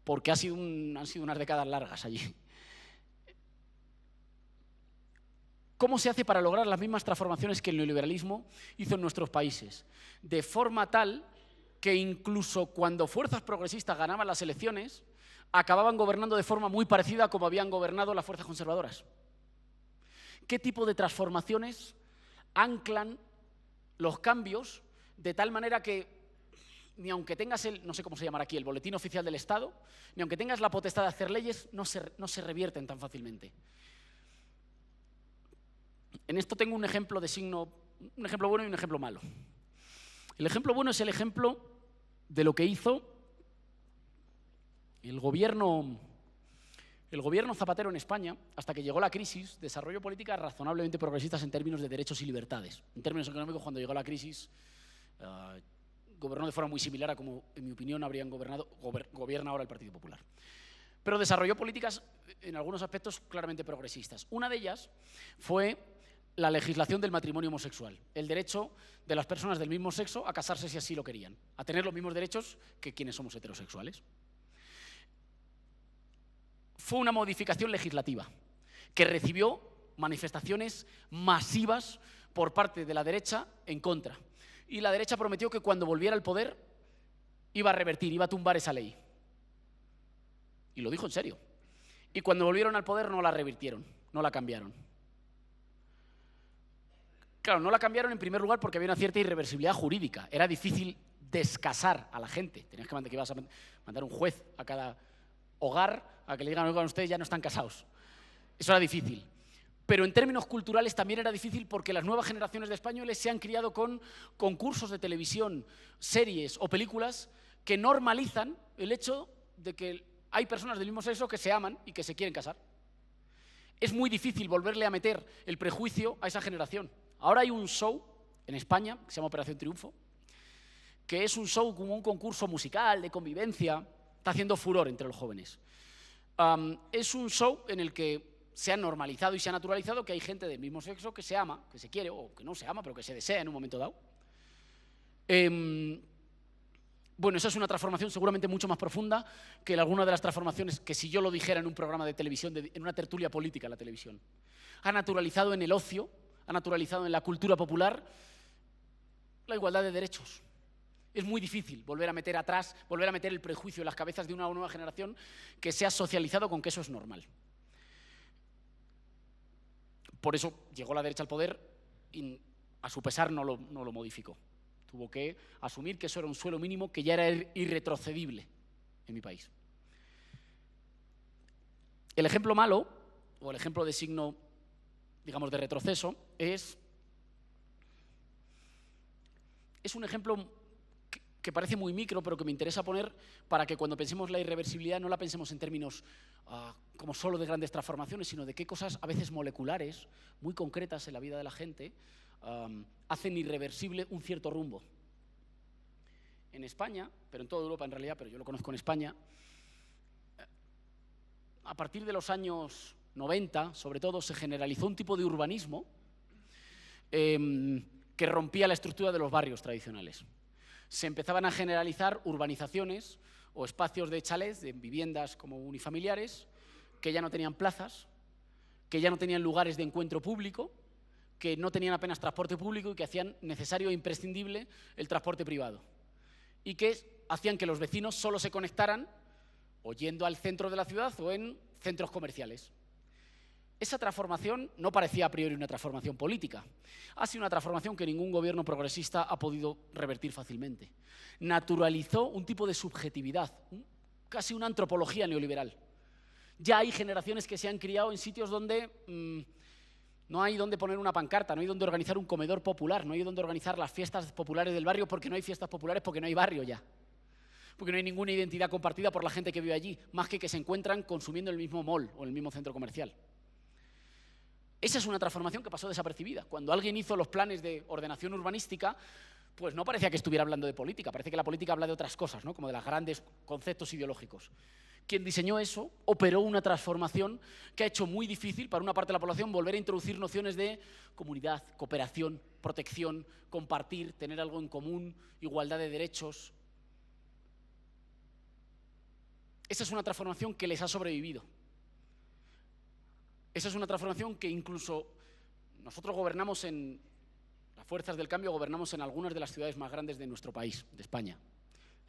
porque han sido unas décadas largas allí. ¿Cómo se hace para lograr las mismas transformaciones que el neoliberalismo hizo en nuestros países? De forma tal que incluso cuando fuerzas progresistas ganaban las elecciones, acababan gobernando de forma muy parecida a como habían gobernado las fuerzas conservadoras. ¿Qué tipo de transformaciones anclan los cambios de tal manera que ni aunque tengas no sé cómo se llamará aquí, el boletín oficial del Estado, ni aunque tengas la potestad de hacer leyes, no se revierten tan fácilmente? En esto tengo un ejemplo bueno y un ejemplo malo. El ejemplo bueno es el ejemplo de lo que hizo el gobierno Zapatero en España, hasta que llegó la crisis, desarrolló políticas razonablemente progresistas en términos de derechos y libertades. En términos económicos, cuando llegó la crisis, gobernó de forma muy similar a como, en mi opinión, gobierna ahora el Partido Popular. Pero desarrolló políticas, en algunos aspectos, claramente progresistas. Una de ellas fue la legislación del matrimonio homosexual, el derecho de las personas del mismo sexo a casarse si así lo querían, a tener los mismos derechos que quienes somos heterosexuales. Fue una modificación legislativa que recibió manifestaciones masivas por parte de la derecha en contra. Y la derecha prometió que cuando volviera al poder iba a revertir, iba a tumbar esa ley. Y lo dijo en serio. Y cuando volvieron al poder no la revirtieron, no la cambiaron. Claro, no la cambiaron en primer lugar porque había una cierta irreversibilidad jurídica. Era difícil descasar a la gente. Tenías que ibas a mandar un juez a cada hogar a que le digan, oigan, ustedes ya no están casados. Eso era difícil. Pero en términos culturales también era difícil porque las nuevas generaciones de españoles se han criado con concursos de televisión, series o películas que normalizan el hecho de que hay personas del mismo sexo que se aman y que se quieren casar. Es muy difícil volverle a meter el prejuicio a esa generación. Ahora hay un show en España que se llama Operación Triunfo, que es un show como un concurso musical de convivencia, está haciendo furor entre los jóvenes. Es un show en el que se ha normalizado y se ha naturalizado que hay gente del mismo sexo que se ama, que se quiere, o que no se ama, pero que se desea en un momento dado. Bueno, esa es una transformación seguramente mucho más profunda que alguna de las transformaciones que si yo lo dijera en un programa de televisión, en una tertulia política en la televisión. Ha naturalizado en el ocio, ha naturalizado en la cultura popular la igualdad de derechos. Es muy difícil volver a meter atrás, volver a meter el prejuicio en las cabezas de una nueva generación que se ha socializado con que eso es normal. Por eso llegó la derecha al poder y a su pesar no lo modificó. Tuvo que asumir que eso era un suelo mínimo que ya era irretrocedible en mi país. El ejemplo malo, o el ejemplo de signo, digamos, de retroceso, es un ejemplo que parece muy micro, pero que me interesa poner para que cuando pensemos la irreversibilidad no la pensemos en términos como solo de grandes transformaciones, sino de qué cosas a veces moleculares, muy concretas en la vida de la gente, hacen irreversible un cierto rumbo. En España, pero en toda Europa en realidad, pero yo lo conozco en España, a partir de los años 90, sobre todo, se generalizó un tipo de urbanismo que rompía la estructura de los barrios tradicionales. Se empezaban a generalizar urbanizaciones o espacios de chalés, de viviendas como unifamiliares, que ya no tenían plazas, que ya no tenían lugares de encuentro público, que no tenían apenas transporte público y que hacían necesario e imprescindible el transporte privado. Y que hacían que los vecinos solo se conectaran o yendo al centro de la ciudad o en centros comerciales. Esa transformación no parecía a priori una transformación política. Ha sido una transformación que ningún gobierno progresista ha podido revertir fácilmente. Naturalizó un tipo de subjetividad, casi una antropología neoliberal. Ya hay generaciones que se han criado en sitios donde no hay donde poner una pancarta, no hay donde organizar un comedor popular, no hay donde organizar las fiestas populares del barrio porque no hay fiestas populares, porque no hay barrio ya. Porque no hay ninguna identidad compartida por la gente que vive allí, más que se encuentran consumiendo en el mismo mall o en el mismo centro comercial. Esa es una transformación que pasó desapercibida. Cuando alguien hizo los planes de ordenación urbanística, pues no parecía que estuviera hablando de política, parece que la política habla de otras cosas, ¿no? Como de los grandes conceptos ideológicos. Quien diseñó eso operó una transformación que ha hecho muy difícil para una parte de la población volver a introducir nociones de comunidad, cooperación, protección, compartir, tener algo en común, igualdad de derechos. Esa es una transformación que les ha sobrevivido. Esa es una transformación que incluso nosotros gobernamos en, las fuerzas del cambio gobernamos en algunas de las ciudades más grandes de nuestro país, de España.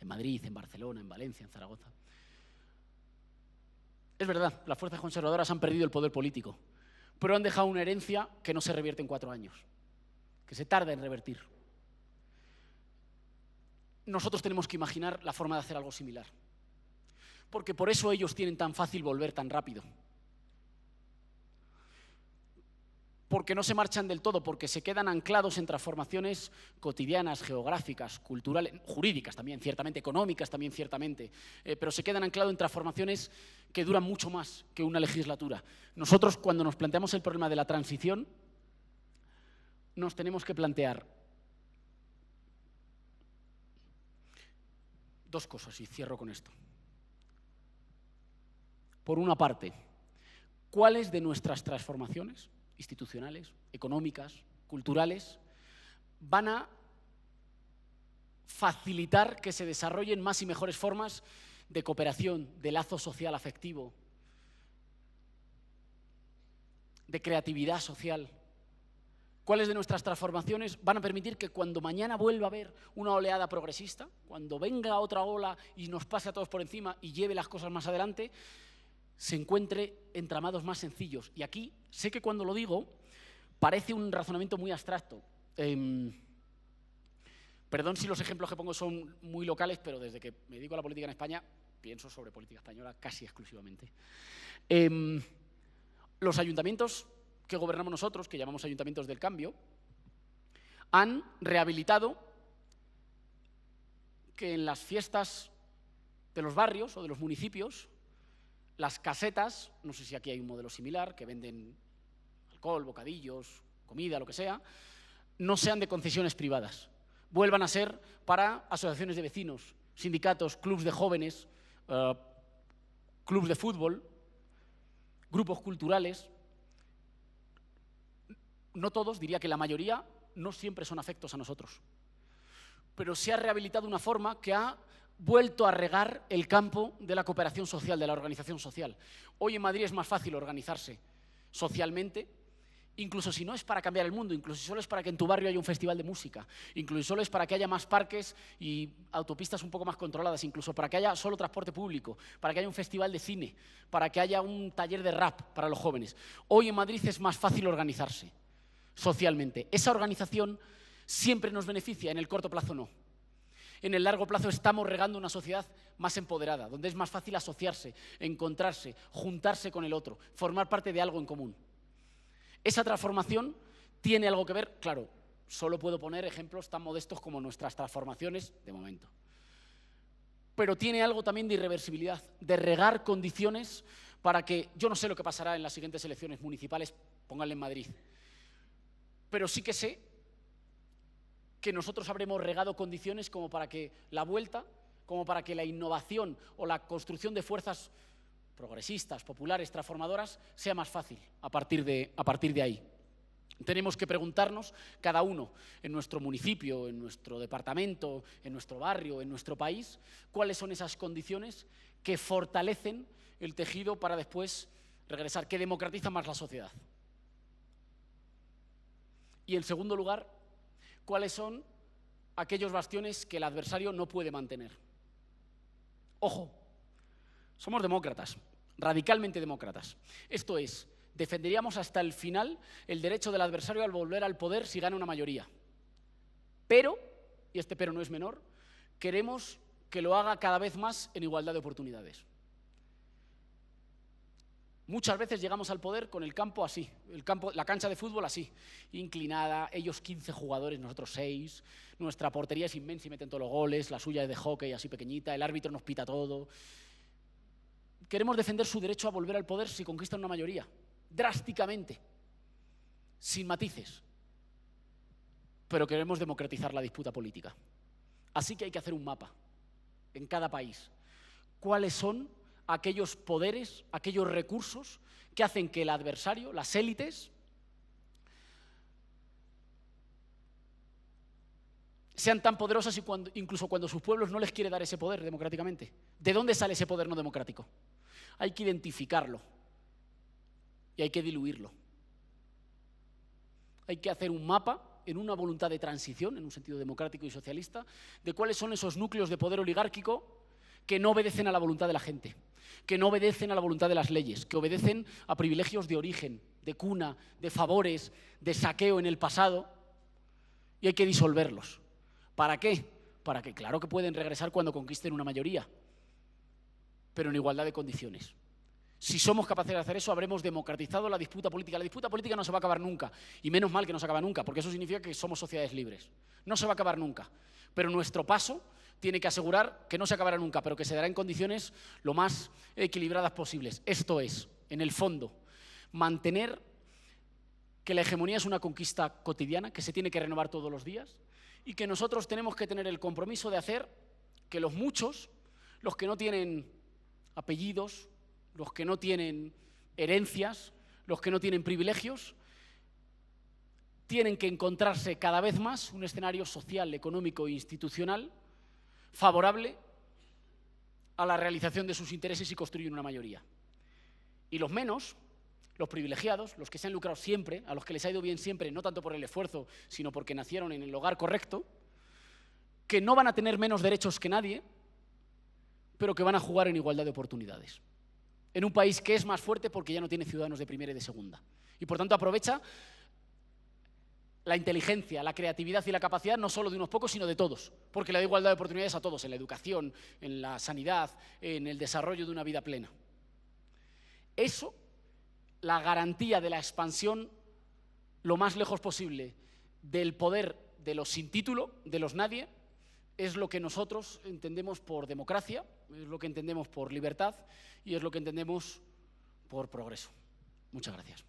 En Madrid, en Barcelona, en Valencia, en Zaragoza. Es verdad, las fuerzas conservadoras han perdido el poder político, pero han dejado una herencia que no se revierte en 4 años, que se tarda en revertir. Nosotros tenemos que imaginar la forma de hacer algo similar, porque por eso ellos tienen tan fácil volver tan rápido. Porque no se marchan del todo, porque se quedan anclados en transformaciones cotidianas, geográficas, culturales, jurídicas también, ciertamente, económicas también, ciertamente, pero se quedan anclados en transformaciones que duran mucho más que una legislatura. Nosotros, cuando nos planteamos el problema de la transición, nos tenemos que plantear 2 cosas, y cierro con esto. Por una parte, ¿cuáles de nuestras transformaciones institucionales, económicas, culturales, van a facilitar que se desarrollen más y mejores formas de cooperación, de lazo social afectivo, de creatividad social. ¿Cuáles de nuestras transformaciones van a permitir que cuando mañana vuelva a haber una oleada progresista, cuando venga otra ola y nos pase a todos por encima y lleve las cosas más adelante, se encuentre entramados más sencillos? Y aquí, sé que cuando lo digo, parece un razonamiento muy abstracto. Perdón si los ejemplos que pongo son muy locales, pero desde que me dedico a la política en España, pienso sobre política española casi exclusivamente. Los ayuntamientos que gobernamos nosotros, que llamamos ayuntamientos del cambio, han rehabilitado que en las fiestas de los barrios o de los municipios, las casetas, no sé si aquí hay un modelo similar, que venden alcohol, bocadillos, comida, lo que sea, no sean de concesiones privadas. Vuelvan a ser para asociaciones de vecinos, sindicatos, clubs de jóvenes, clubs de fútbol, grupos culturales. No todos, diría que la mayoría, no siempre son afectos a nosotros. Pero se ha rehabilitado una forma que ha vuelto a regar el campo de la cooperación social, de la organización social. Hoy en Madrid es más fácil organizarse socialmente, incluso si no es para cambiar el mundo, incluso si solo es para que en tu barrio haya un festival de música, incluso solo es para que haya más parques y autopistas un poco más controladas, incluso para que haya solo transporte público, para que haya un festival de cine, para que haya un taller de rap para los jóvenes. Hoy en Madrid es más fácil organizarse socialmente. Esa organización siempre nos beneficia, en el corto plazo no. En el largo plazo estamos regando una sociedad más empoderada, donde es más fácil asociarse, encontrarse, juntarse con el otro, formar parte de algo en común. Esa transformación tiene algo que ver, claro, solo puedo poner ejemplos tan modestos como nuestras transformaciones de momento. Pero tiene algo también de irreversibilidad, de regar condiciones para que, yo no sé lo que pasará en las siguientes elecciones municipales, pónganle en Madrid, pero sí que sé que nosotros habremos regado condiciones como para que la vuelta, como para que la innovación o la construcción de fuerzas progresistas, populares, transformadoras, sea más fácil a partir de ahí. Tenemos que preguntarnos, cada uno, en nuestro municipio, en nuestro departamento, en nuestro barrio, en nuestro país, cuáles son esas condiciones que fortalecen el tejido para después regresar, que democratizan más la sociedad. Y en segundo lugar, cuáles son aquellos bastiones que el adversario no puede mantener. Ojo, somos demócratas, radicalmente demócratas. Esto es, defenderíamos hasta el final el derecho del adversario al volver al poder si gana una mayoría. Pero, y este pero no es menor, queremos que lo haga cada vez más en igualdad de oportunidades. Muchas veces llegamos al poder con el campo así, la cancha de fútbol así, inclinada, ellos 15 jugadores, nosotros 6, nuestra portería es inmensa y meten todos los goles, la suya es de hockey así pequeñita, el árbitro nos pita todo. Queremos defender su derecho a volver al poder si conquistan una mayoría, drásticamente, sin matices. Pero queremos democratizar la disputa política. Así que hay que hacer un mapa en cada país. ¿Cuáles son aquellos poderes, aquellos recursos que hacen que el adversario, las élites, sean tan poderosas incluso cuando sus pueblos no les quiere dar ese poder democráticamente? ¿De dónde sale ese poder no democrático? Hay que identificarlo y hay que diluirlo. Hay que hacer un mapa en una voluntad de transición, en un sentido democrático y socialista, de cuáles son esos núcleos de poder oligárquico que no obedecen a la voluntad de la gente, que no obedecen a la voluntad de las leyes, que obedecen a privilegios de origen, de cuna, de favores, de saqueo en el pasado, y hay que disolverlos. ¿Para qué? Para que, claro que pueden regresar cuando conquisten una mayoría, pero en igualdad de condiciones. Si somos capaces de hacer eso, habremos democratizado la disputa política. La disputa política no se va a acabar nunca, y menos mal que no se acaba nunca, porque eso significa que somos sociedades libres. No se va a acabar nunca, pero nuestro paso tiene que asegurar que no se acabará nunca, pero que se dará en condiciones lo más equilibradas posibles. Esto es, en el fondo, mantener que la hegemonía es una conquista cotidiana, que se tiene que renovar todos los días, y que nosotros tenemos que tener el compromiso de hacer que los muchos, los que no tienen apellidos, los que no tienen herencias, los que no tienen privilegios, tienen que encontrarse cada vez más un escenario social, económico e institucional favorable a la realización de sus intereses y construir una mayoría. Y los menos, los privilegiados, los que se han lucrado siempre, a los que les ha ido bien siempre, no tanto por el esfuerzo, sino porque nacieron en el hogar correcto, que no van a tener menos derechos que nadie, pero que van a jugar en igualdad de oportunidades. En un país que es más fuerte porque ya no tiene ciudadanos de primera y de segunda. Y por tanto aprovecha la inteligencia, la creatividad y la capacidad no solo de unos pocos, sino de todos, porque le da igualdad de oportunidades a todos, en la educación, en la sanidad, en el desarrollo de una vida plena. Eso, la garantía de la expansión lo más lejos posible del poder de los sin título, de los nadie, es lo que nosotros entendemos por democracia, es lo que entendemos por libertad y es lo que entendemos por progreso. Muchas gracias.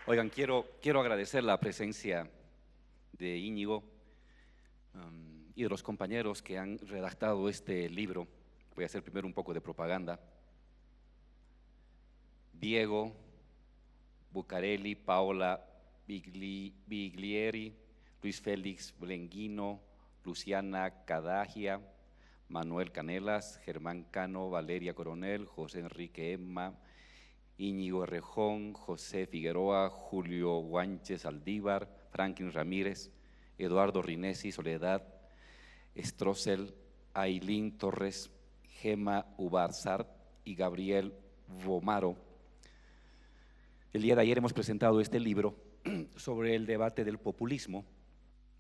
Oigan, quiero agradecer la presencia de Íñigo y de los compañeros que han redactado este libro. Voy a hacer primero un poco de propaganda. Diego Bucarelli, Paola Biglieri, Luis Félix Blenguino, Luciana Cadagia, Manuel Canelas, Germán Cano, Valeria Coronel, José Enrique Emma, Íñigo Errejón, José Figueroa, Julio Guanches Aldívar, Franklin Ramírez, Eduardo Rinesi, Soledad Stroessel, Ailín Torres, Gema Ubarzart y Gabriel Vomaro. El día de ayer hemos presentado este libro sobre el debate del populismo.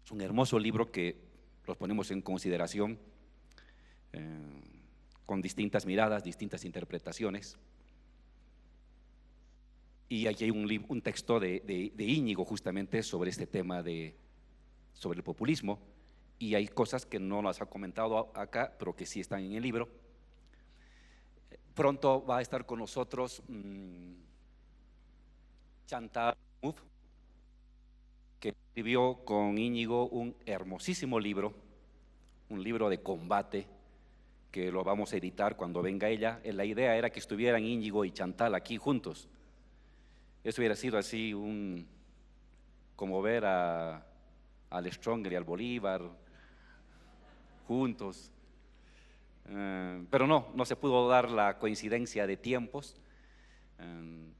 Es un hermoso libro que los ponemos en consideración con distintas miradas, distintas interpretaciones. Y aquí hay un texto de Íñigo justamente sobre este tema sobre el populismo, y hay cosas que no las ha comentado acá, pero que sí están en el libro. Pronto va a estar con nosotros Chantal Mouffe, que escribió con Íñigo un hermosísimo libro, un libro de combate, que lo vamos a editar cuando venga ella. La idea era que estuvieran Íñigo y Chantal aquí juntos. Eso hubiera sido así como ver al Stronger y al Bolívar juntos. Pero no se pudo dar la coincidencia de tiempos.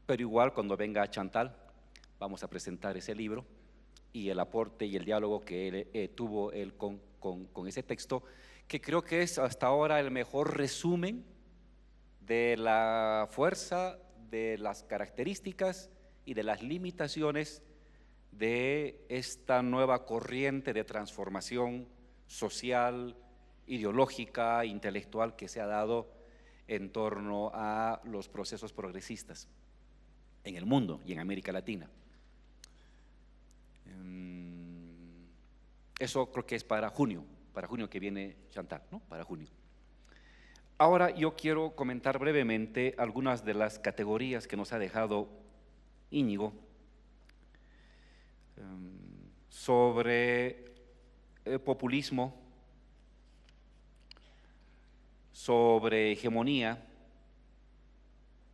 Pero igual cuando venga Chantal vamos a presentar ese libro y el aporte y el diálogo que él, tuvo él con ese texto, que creo que es hasta ahora el mejor resumen de la fuerza, de las características y de las limitaciones de esta nueva corriente de transformación social, ideológica, intelectual que se ha dado en torno a los procesos progresistas en el mundo y en América Latina. Eso creo que es para junio que viene Chantal, ¿no? Para junio. Ahora yo quiero comentar brevemente algunas de las categorías que nos ha dejado Íñigo sobre populismo, sobre hegemonía,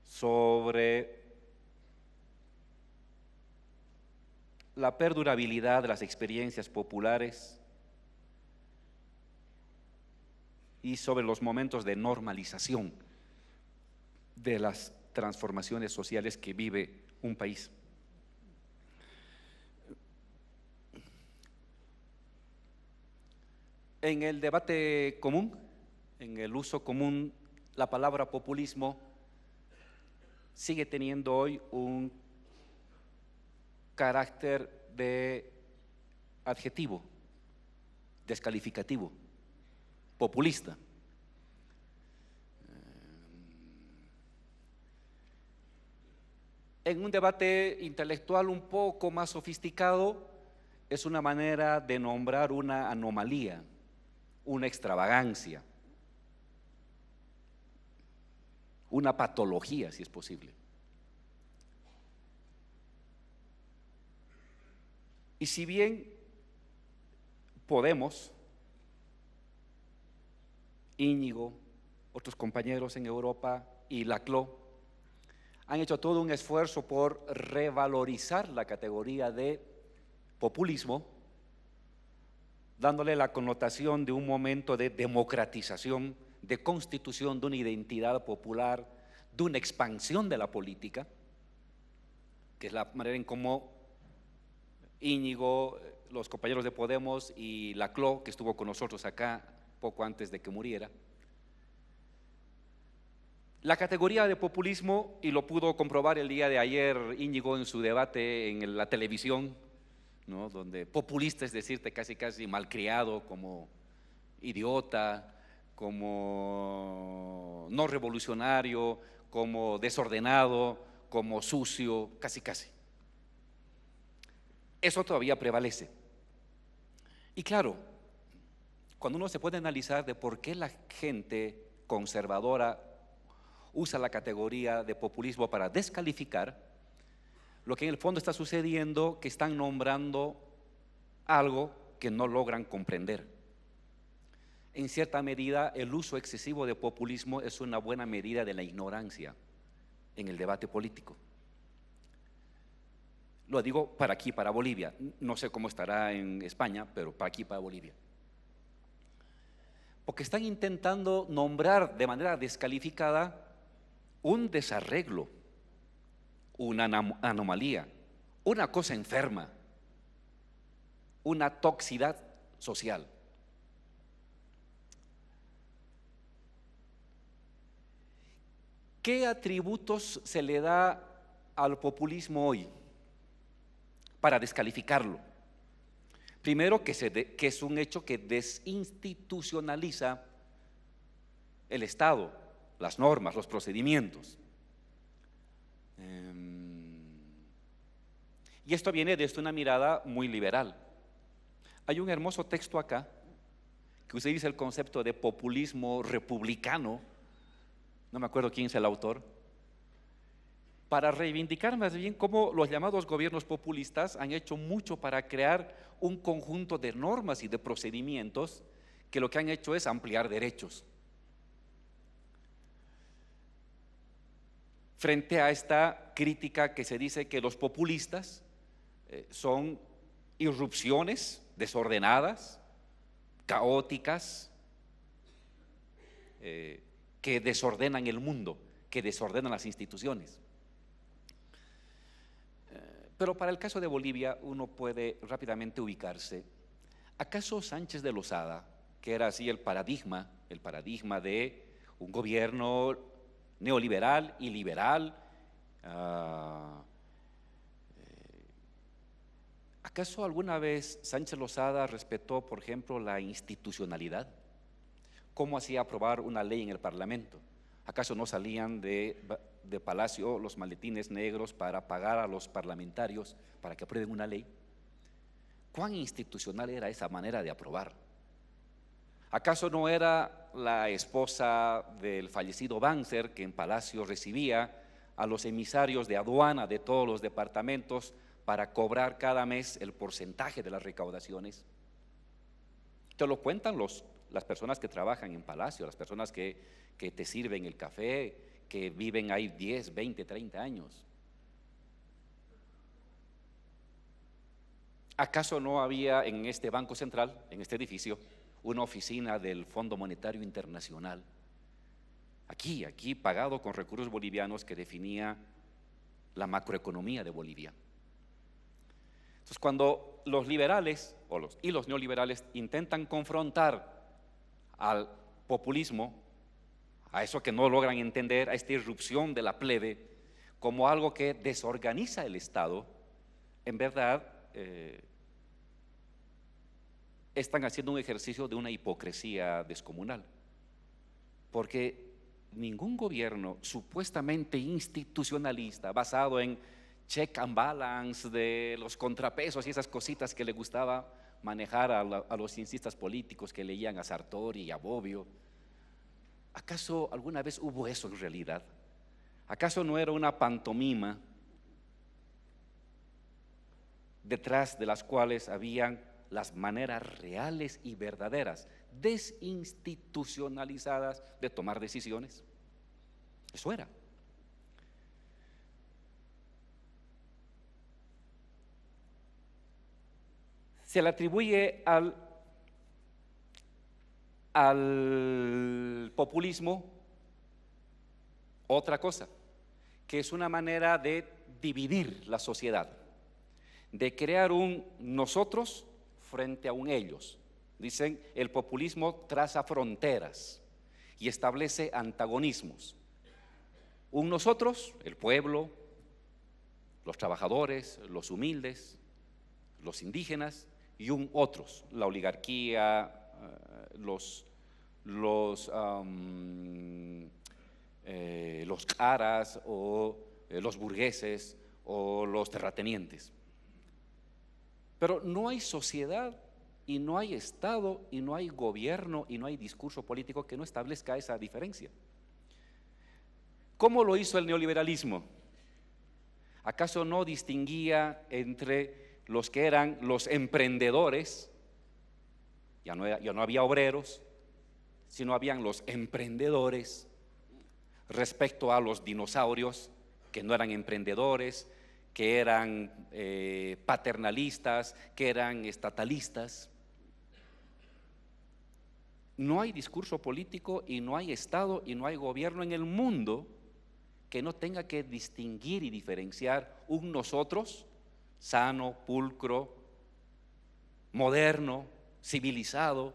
sobre la perdurabilidad de las experiencias populares y sobre los momentos de normalización de las transformaciones sociales que vive un país. En el debate común, en el uso común, la palabra populismo sigue teniendo hoy un carácter de adjetivo, descalificativo, populista. En un debate intelectual un poco más sofisticado, es una manera de nombrar una anomalía, una extravagancia, una patología, si es posible. Y si bien Podemos, Íñigo, otros compañeros en Europa y la CLO han hecho todo un esfuerzo por revalorizar la categoría de populismo, dándole la connotación de un momento de democratización, de constitución de una identidad popular, de una expansión de la política, que es la manera en cómo Íñigo, los compañeros de Podemos y la CLO, que estuvo con nosotros acá poco antes de que muriera, la categoría de populismo, y lo pudo comprobar el día de ayer Íñigo en su debate en la televisión, ¿no? Donde populista es decirte casi malcriado, como idiota, como no revolucionario, como desordenado, como sucio, casi. Eso todavía prevalece. Y claro, cuando uno se puede analizar de por qué la gente conservadora usa la categoría de populismo para descalificar, lo que en el fondo está sucediendo, que están nombrando algo que no logran comprender. En cierta medida, el uso excesivo de populismo es una buena medida de la ignorancia en el debate político. Lo digo para aquí, para Bolivia. No sé cómo estará en España, pero para aquí, para Bolivia. Porque están intentando nombrar de manera descalificada un desarreglo, una anomalía, una cosa enferma, una toxicidad social. ¿Qué atributos se le da al populismo hoy para descalificarlo? Primero, que es un hecho que desinstitucionaliza el Estado, las normas, los procedimientos. Y esto viene desde una mirada muy liberal. Hay un hermoso texto acá que utiliza el concepto de populismo republicano, no me acuerdo quién es el autor, para reivindicar más bien cómo los llamados gobiernos populistas han hecho mucho para crear un conjunto de normas y de procedimientos que lo que han hecho es ampliar derechos. Frente a esta crítica que se dice que los populistas son irrupciones desordenadas, caóticas, que desordenan el mundo, que desordenan las instituciones. Pero para el caso de Bolivia uno puede rápidamente ubicarse. ¿Acaso Sánchez de Lozada, que era así el paradigma de un gobierno neoliberal y liberal, ¿acaso alguna vez Sánchez Lozada respetó, por ejemplo, la institucionalidad? ¿Cómo hacía aprobar una ley en el Parlamento? ¿Acaso no salían de Palacio los maletines negros para pagar a los parlamentarios para que aprueben una ley? ¿Cuán institucional era esa manera de aprobar? ¿Acaso no era la esposa del fallecido Banzer que en Palacio recibía a los emisarios de aduana de todos los departamentos para cobrar cada mes el porcentaje de las recaudaciones? Te lo cuentan las personas que trabajan en Palacio, las personas que te sirven el café, que viven ahí 10, 20, 30 años. ¿Acaso no había en este Banco Central, en este edificio, una oficina del Fondo Monetario Internacional? Aquí pagado con recursos bolivianos, que definía la macroeconomía de Bolivia. Entonces, cuando los liberales y los neoliberales intentan confrontar al populismo, a eso que no logran entender, a esta irrupción de la plebe, como algo que desorganiza el Estado, en verdad están haciendo un ejercicio de una hipocresía descomunal. Porque ningún gobierno supuestamente institucionalista, basado en check and balance, de los contrapesos y esas cositas que le gustaba manejar a los cienciistas políticos que leían a Sartori y a Bobbio, ¿acaso alguna vez hubo eso en realidad? ¿Acaso no era una pantomima detrás de las cuales habían las maneras reales y verdaderas, desinstitucionalizadas de tomar decisiones. Eso era. Se le atribuye al populismo otra cosa, que es una manera de dividir la sociedad, de crear un nosotros frente a un ellos. Dicen, el populismo traza fronteras y establece antagonismos. Un nosotros, el pueblo, los trabajadores, los humildes, los indígenas, y un otros, la oligarquía, los caras o los burgueses o los terratenientes. Pero no hay sociedad y no hay Estado y no hay gobierno y no hay discurso político que no establezca esa diferencia. ¿Cómo lo hizo el neoliberalismo? ¿Acaso no distinguía entre los que eran los emprendedores? Ya no había obreros, sino habían los emprendedores, respecto a los dinosaurios que no eran emprendedores, que eran paternalistas, que eran estatalistas. No hay discurso político y no hay Estado y no hay gobierno en el mundo que no tenga que distinguir y diferenciar un nosotros sano, pulcro, moderno, civilizado,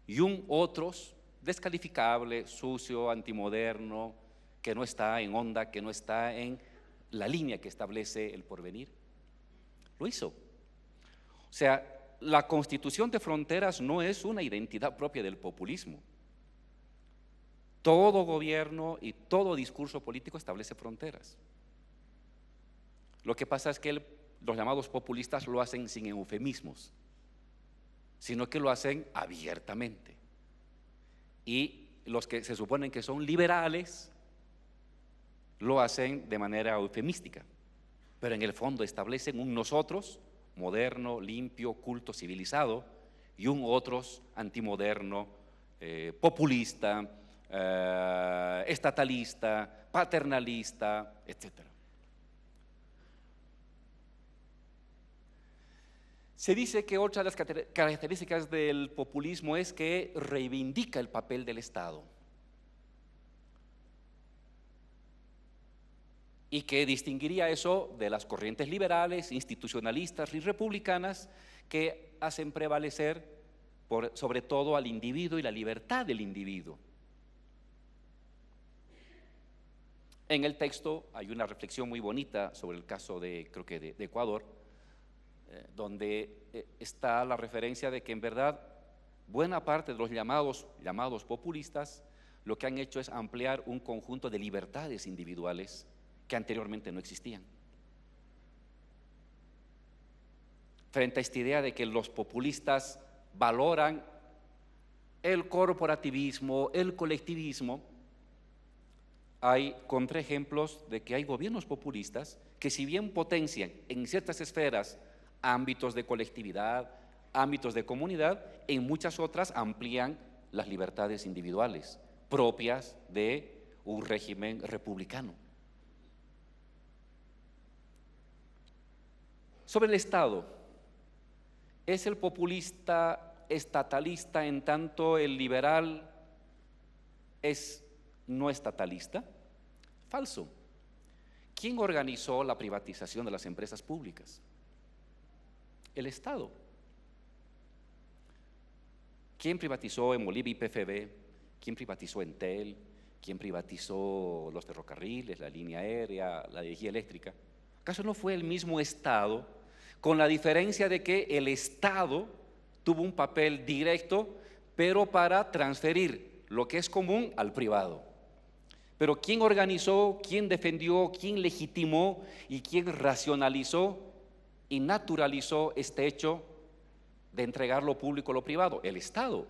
y un otros descalificable, sucio, antimoderno, que no está en onda, que no está en la línea que establece el porvenir. Lo hizo. O sea, la constitución de fronteras no es una identidad propia del populismo. Todo gobierno y todo discurso político establece fronteras. Lo que pasa es que los llamados populistas lo hacen sin eufemismos, sino que lo hacen abiertamente. Y los que se suponen que son liberales lo hacen de manera eufemística, pero en el fondo establecen un nosotros moderno, limpio, culto, civilizado, y un otros antimoderno, populista, estatalista, paternalista, etc. Se dice que otra de las características del populismo es que reivindica el papel del Estado y que distinguiría eso de las corrientes liberales, institucionalistas y republicanas que hacen prevalecer sobre todo al individuo y la libertad del individuo. En el texto hay una reflexión muy bonita sobre el caso creo que de Ecuador, donde está la referencia de que en verdad buena parte de los llamados populistas lo que han hecho es ampliar un conjunto de libertades individuales que anteriormente no existían. Frente a esta idea de que los populistas valoran el corporativismo, el colectivismo, hay contraejemplos de que hay gobiernos populistas que, si bien potencian en ciertas esferas ámbitos de colectividad, ámbitos de comunidad, en muchas otras amplían las libertades individuales propias de un régimen republicano. Sobre el Estado, ¿es el populista estatalista en tanto el liberal es no estatalista? Falso. ¿Quién organizó la privatización de las empresas públicas? El Estado. ¿Quién privatizó en Bolivia YPFB? ¿Quién privatizó Entel? ¿Quién privatizó los ferrocarriles, la línea aérea, la energía eléctrica? ¿Acaso no fue el mismo Estado, con la diferencia de que el Estado tuvo un papel directo, pero para transferir lo que es común al privado? Pero ¿quién organizó, quién defendió, quién legitimó y quién racionalizó y naturalizó este hecho de entregar lo público a lo privado? El Estado.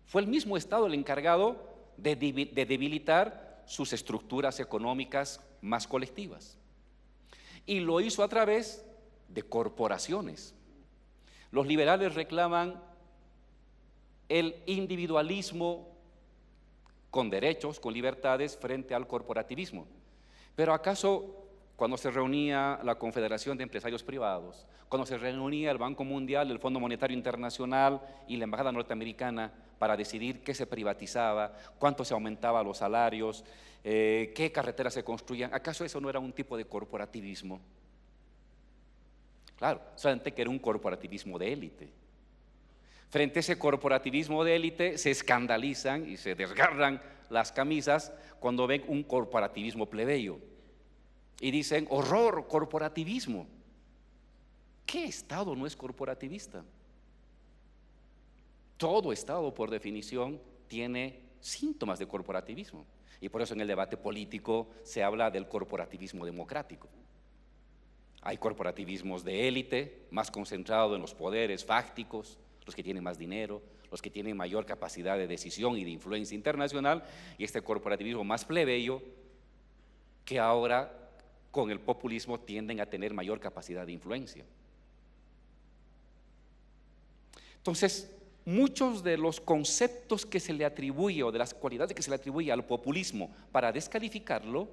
Fue el mismo Estado el encargado de debilitar sus estructuras económicas más colectivas. Y lo hizo a través de corporaciones. Los liberales reclaman el individualismo con derechos, con libertades, frente al corporativismo. Pero ¿acaso cuando se reunía la Confederación de Empresarios Privados, cuando se reunía el Banco Mundial, el Fondo Monetario Internacional y la Embajada Norteamericana para decidir qué se privatizaba, cuánto se aumentaba los salarios, qué carreteras se construían, acaso eso no era un tipo de corporativismo? Claro, solamente que era un corporativismo de élite. Frente a ese corporativismo de élite se escandalizan y se desgarran las camisas cuando ven un corporativismo plebeyo y dicen: horror, corporativismo. ¿Qué Estado no es corporativista? Todo Estado, por definición, tiene síntomas de corporativismo, y por eso en el debate político se habla del corporativismo democrático. Hay corporativismos de élite, más concentrado en los poderes fácticos, los que tienen más dinero, los que tienen mayor capacidad de decisión y de influencia internacional, y este corporativismo más plebeyo, que ahora con el populismo tienden a tener mayor capacidad de influencia. Entonces, muchos de los conceptos que se le atribuye o de las cualidades que se le atribuye al populismo para descalificarlo,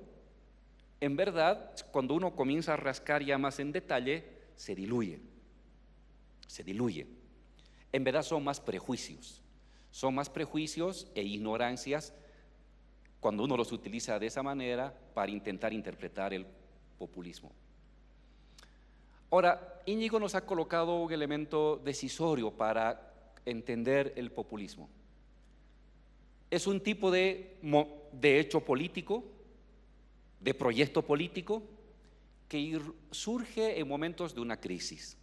en verdad, cuando uno comienza a rascar ya más en detalle, se diluye. En verdad son más prejuicios e ignorancias cuando uno los utiliza de esa manera para intentar interpretar el populismo. Ahora, Íñigo nos ha colocado un elemento decisorio para entender el populismo. Es un tipo de hecho político, de proyecto político, que surge en momentos de una crisis,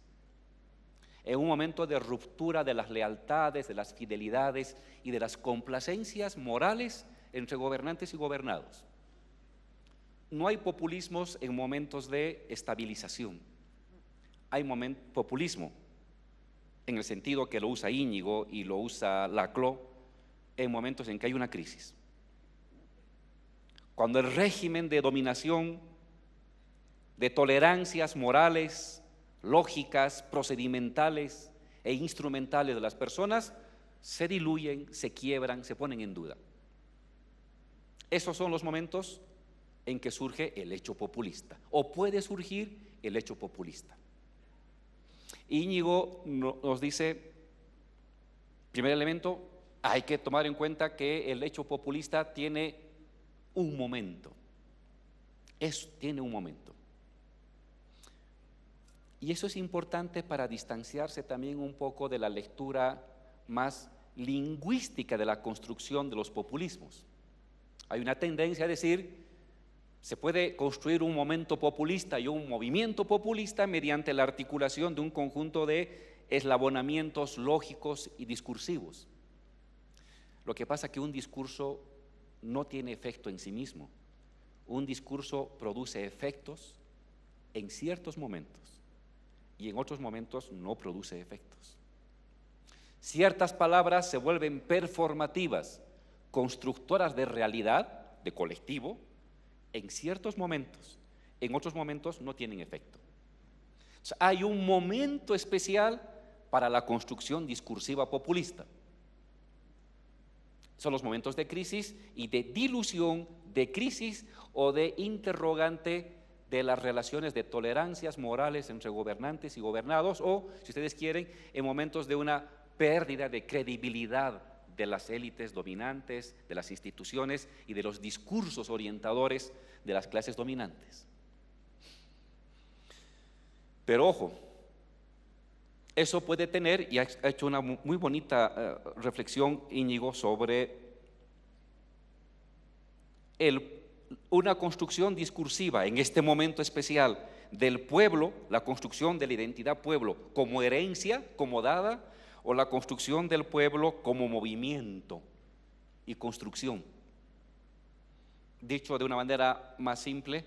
en un momento de ruptura de las lealtades, de las fidelidades y de las complacencias morales entre gobernantes y gobernados. No hay populismos en momentos de estabilización. Hay populismo en el sentido que lo usa Íñigo y lo usa Laclau en momentos en que hay una crisis. Cuando el régimen de dominación, de tolerancias morales, lógicas, procedimentales e instrumentales de las personas se diluyen, se quiebran, se ponen en duda. Esos son los momentos en que surge el hecho populista, o puede surgir el hecho populista. Íñigo nos dice, primer elemento, hay que tomar en cuenta que el hecho populista tiene un momento. Tiene un momento. Y eso es importante para distanciarse también un poco de la lectura más lingüística de la construcción de los populismos. Hay una tendencia a decir, se puede construir un momento populista y un movimiento populista mediante la articulación de un conjunto de eslabonamientos lógicos y discursivos. Lo que pasa es que un discurso no tiene efecto en sí mismo. Un discurso produce efectos en ciertos momentos y en otros momentos no produce efectos. Ciertas palabras se vuelven performativas, constructoras de realidad, de colectivo, en ciertos momentos, en otros momentos no tienen efecto. O sea, hay un momento especial para la construcción discursiva populista. Son los momentos de crisis y de dilución, de crisis o de interrogante de las relaciones de tolerancias morales entre gobernantes y gobernados, o, si ustedes quieren, en momentos de una pérdida de credibilidad de las élites dominantes, de las instituciones y de los discursos orientadores de las clases dominantes. Pero ojo, eso puede tener, y ha hecho una muy bonita reflexión Íñigo sobre una construcción discursiva en este momento especial del pueblo, la construcción de la identidad pueblo como herencia, como dada, o la construcción del pueblo como movimiento y construcción. Dicho de una manera más simple,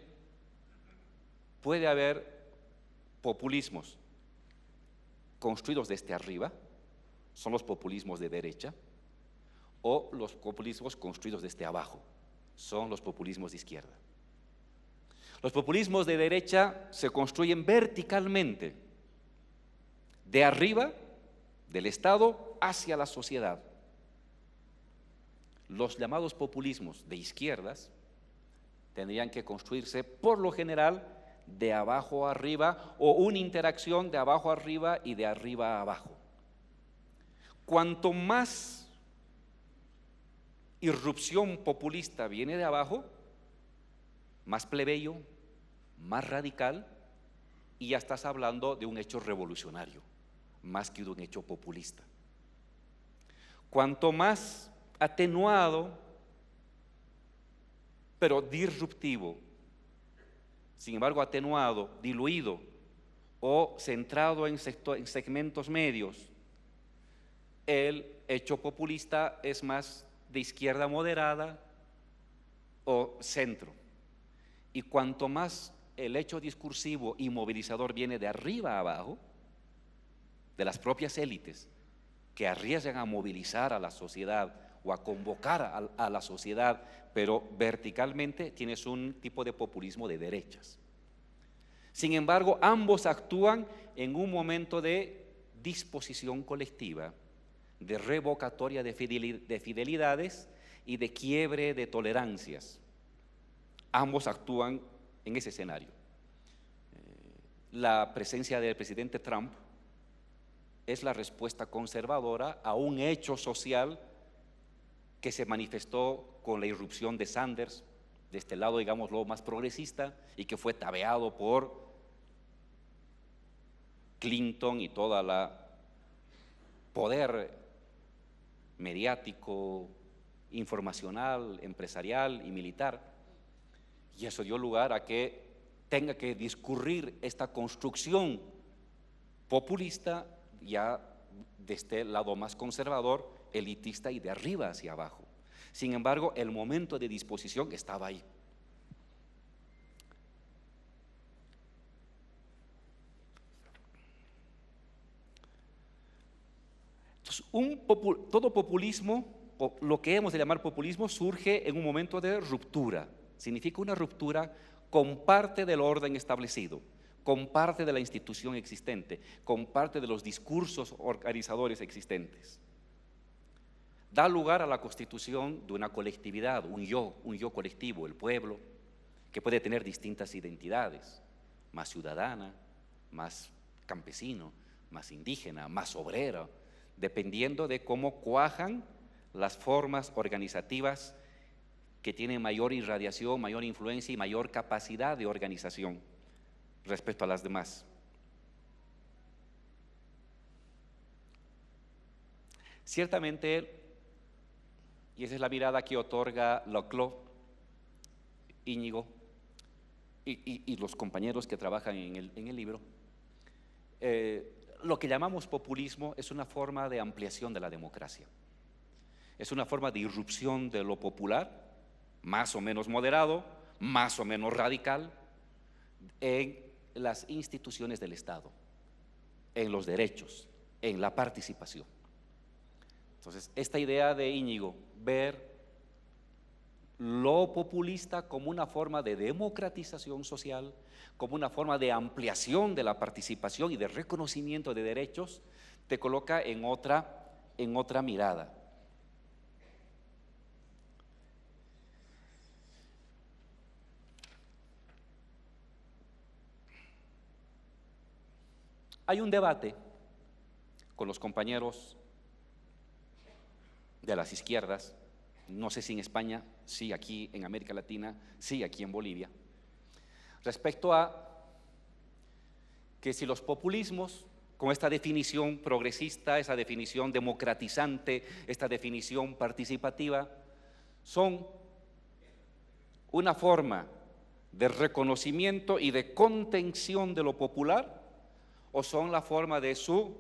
puede haber populismos construidos desde arriba, son los populismos de derecha, o los populismos construidos desde abajo, son los populismos de izquierda. Los populismos de derecha se construyen verticalmente, de arriba del Estado hacia la sociedad. Los llamados populismos de izquierdas tendrían que construirse por lo general de abajo a arriba o una interacción de abajo a arriba y de arriba a abajo. Cuanto más irrupción populista viene de abajo, más plebeyo, más radical, y ya estás hablando de un hecho revolucionario, más que de un hecho populista. Cuanto más atenuado, pero disruptivo, sin embargo atenuado, diluido o centrado en segmentos medios, el hecho populista es más de izquierda moderada o centro. Y cuanto más el hecho discursivo y movilizador viene de arriba a abajo, de las propias élites que arriesgan a movilizar a la sociedad o a convocar a la sociedad, pero verticalmente tienes un tipo de populismo de derechas. Sin embargo, ambos actúan en un momento de disposición colectiva, de revocatoria de fidelidades y de quiebre de tolerancias. Ambos actúan en ese escenario. La presencia del presidente Trump es la respuesta conservadora a un hecho social que se manifestó con la irrupción de Sanders, de este lado, digámoslo, más progresista, y que fue tabeado por Clinton y toda la poder mediático, informacional, empresarial y militar. Y eso dio lugar a que tenga que discurrir esta construcción populista ya de este lado más conservador, elitista y de arriba hacia abajo. Sin embargo, el momento de disposición estaba ahí. Entonces, todo populismo, o lo que hemos de llamar populismo, surge en un momento de ruptura. Significa una ruptura con parte del orden establecido, con parte de la institución existente, con parte de los discursos organizadores existentes. Da lugar a la constitución de una colectividad, un yo colectivo, el pueblo, que puede tener distintas identidades, más ciudadana, más campesino, más indígena, más obrera, dependiendo de cómo cuajan las formas organizativas que tienen mayor irradiación, mayor influencia y mayor capacidad de organización respecto a las demás. Ciertamente, y esa es la mirada que otorga Laclau, Íñigo y los compañeros que trabajan en el libro, lo que llamamos populismo es una forma de ampliación de la democracia. Es una forma de irrupción de lo popular, más o menos moderado, más o menos radical, en las instituciones del Estado, en los derechos, en la participación. Entonces, esta idea de Íñigo, ver lo populista como una forma de democratización social, como una forma de ampliación de la participación y de reconocimiento de derechos, te coloca en otra mirada. Hay un debate con los compañeros de las izquierdas, no sé si en España, sí aquí en América Latina, sí aquí en Bolivia, respecto a que si los populismos, con esta definición progresista, esa definición democratizante, esta definición participativa, son una forma de reconocimiento y de contención de lo popular, o son la forma de su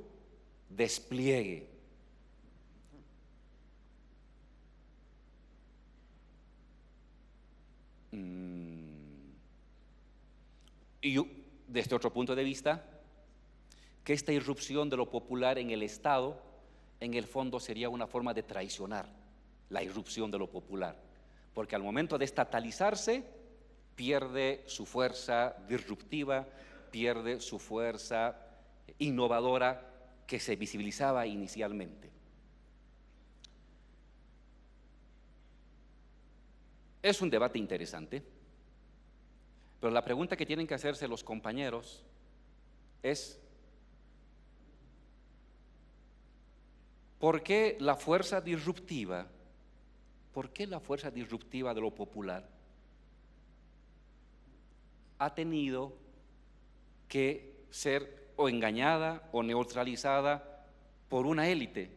despliegue. Y desde otro punto de vista, que esta irrupción de lo popular en el Estado, en el fondo sería una forma de traicionar la irrupción de lo popular, porque al momento de estatalizarse, pierde su fuerza disruptiva, pierde su fuerza innovadora que se visibilizaba inicialmente. Es un debate interesante, pero la pregunta que tienen que hacerse los compañeros es: ¿por qué la fuerza disruptiva? ¿Por qué la fuerza disruptiva de lo popular ha tenido que ser o engañada o neutralizada por una élite?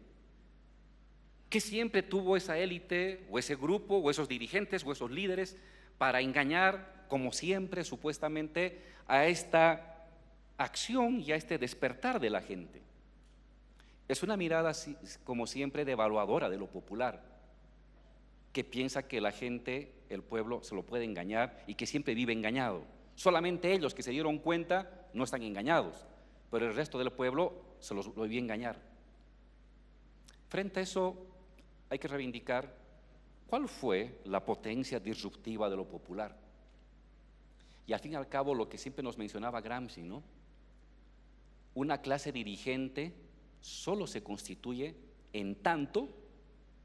¿Qué siempre tuvo esa élite o ese grupo o esos dirigentes o esos líderes para engañar, como siempre, supuestamente, a esta acción y a este despertar de la gente? Es una mirada, como siempre, devaluadora de lo popular, que piensa que la gente, el pueblo, se lo puede engañar y que siempre vive engañado. Solamente ellos que se dieron cuenta no están engañados, pero el resto del pueblo lo vio engañar. Frente a eso hay que reivindicar cuál fue la potencia disruptiva de lo popular. Y al fin y al cabo, lo que siempre nos mencionaba Gramsci, ¿no? Una clase dirigente solo se constituye en tanto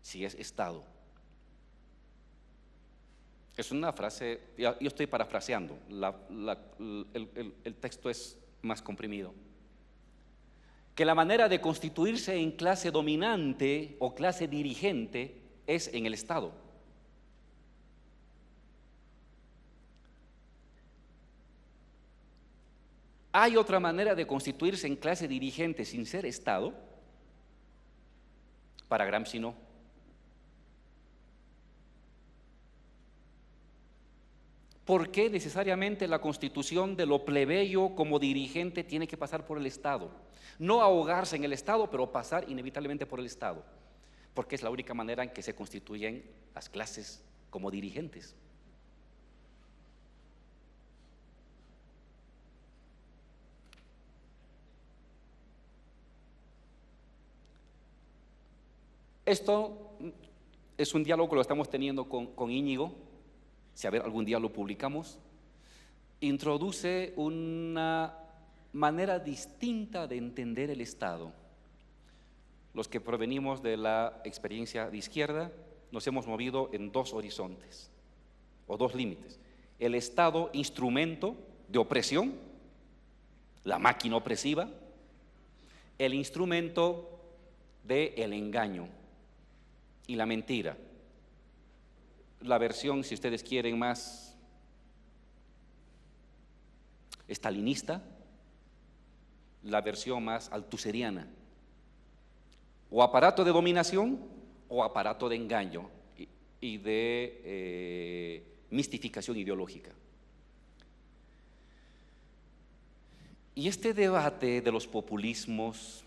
si es Estado. Es una frase, yo estoy parafraseando, el texto es más comprimido. Que la manera de constituirse en clase dominante o clase dirigente es en el Estado. ¿Hay otra manera de constituirse en clase dirigente sin ser Estado? Para Gramsci no. ¿Por qué necesariamente la constitución de lo plebeyo como dirigente tiene que pasar por el Estado? No ahogarse en el Estado, pero pasar inevitablemente por el Estado, porque es la única manera en que se constituyen las clases como dirigentes. Esto es un diálogo que lo estamos teniendo con Íñigo. Si a ver, algún día lo publicamos. Introduce una manera distinta de entender el Estado. Los que provenimos de la experiencia de izquierda nos hemos movido en dos horizontes o dos límites: el Estado, instrumento de opresión, la máquina opresiva; el instrumento del engaño y la mentira. La versión, si ustedes quieren, más estalinista, la versión más altuseriana, o aparato de dominación o aparato de engaño y de mistificación ideológica. Y este debate de los populismos,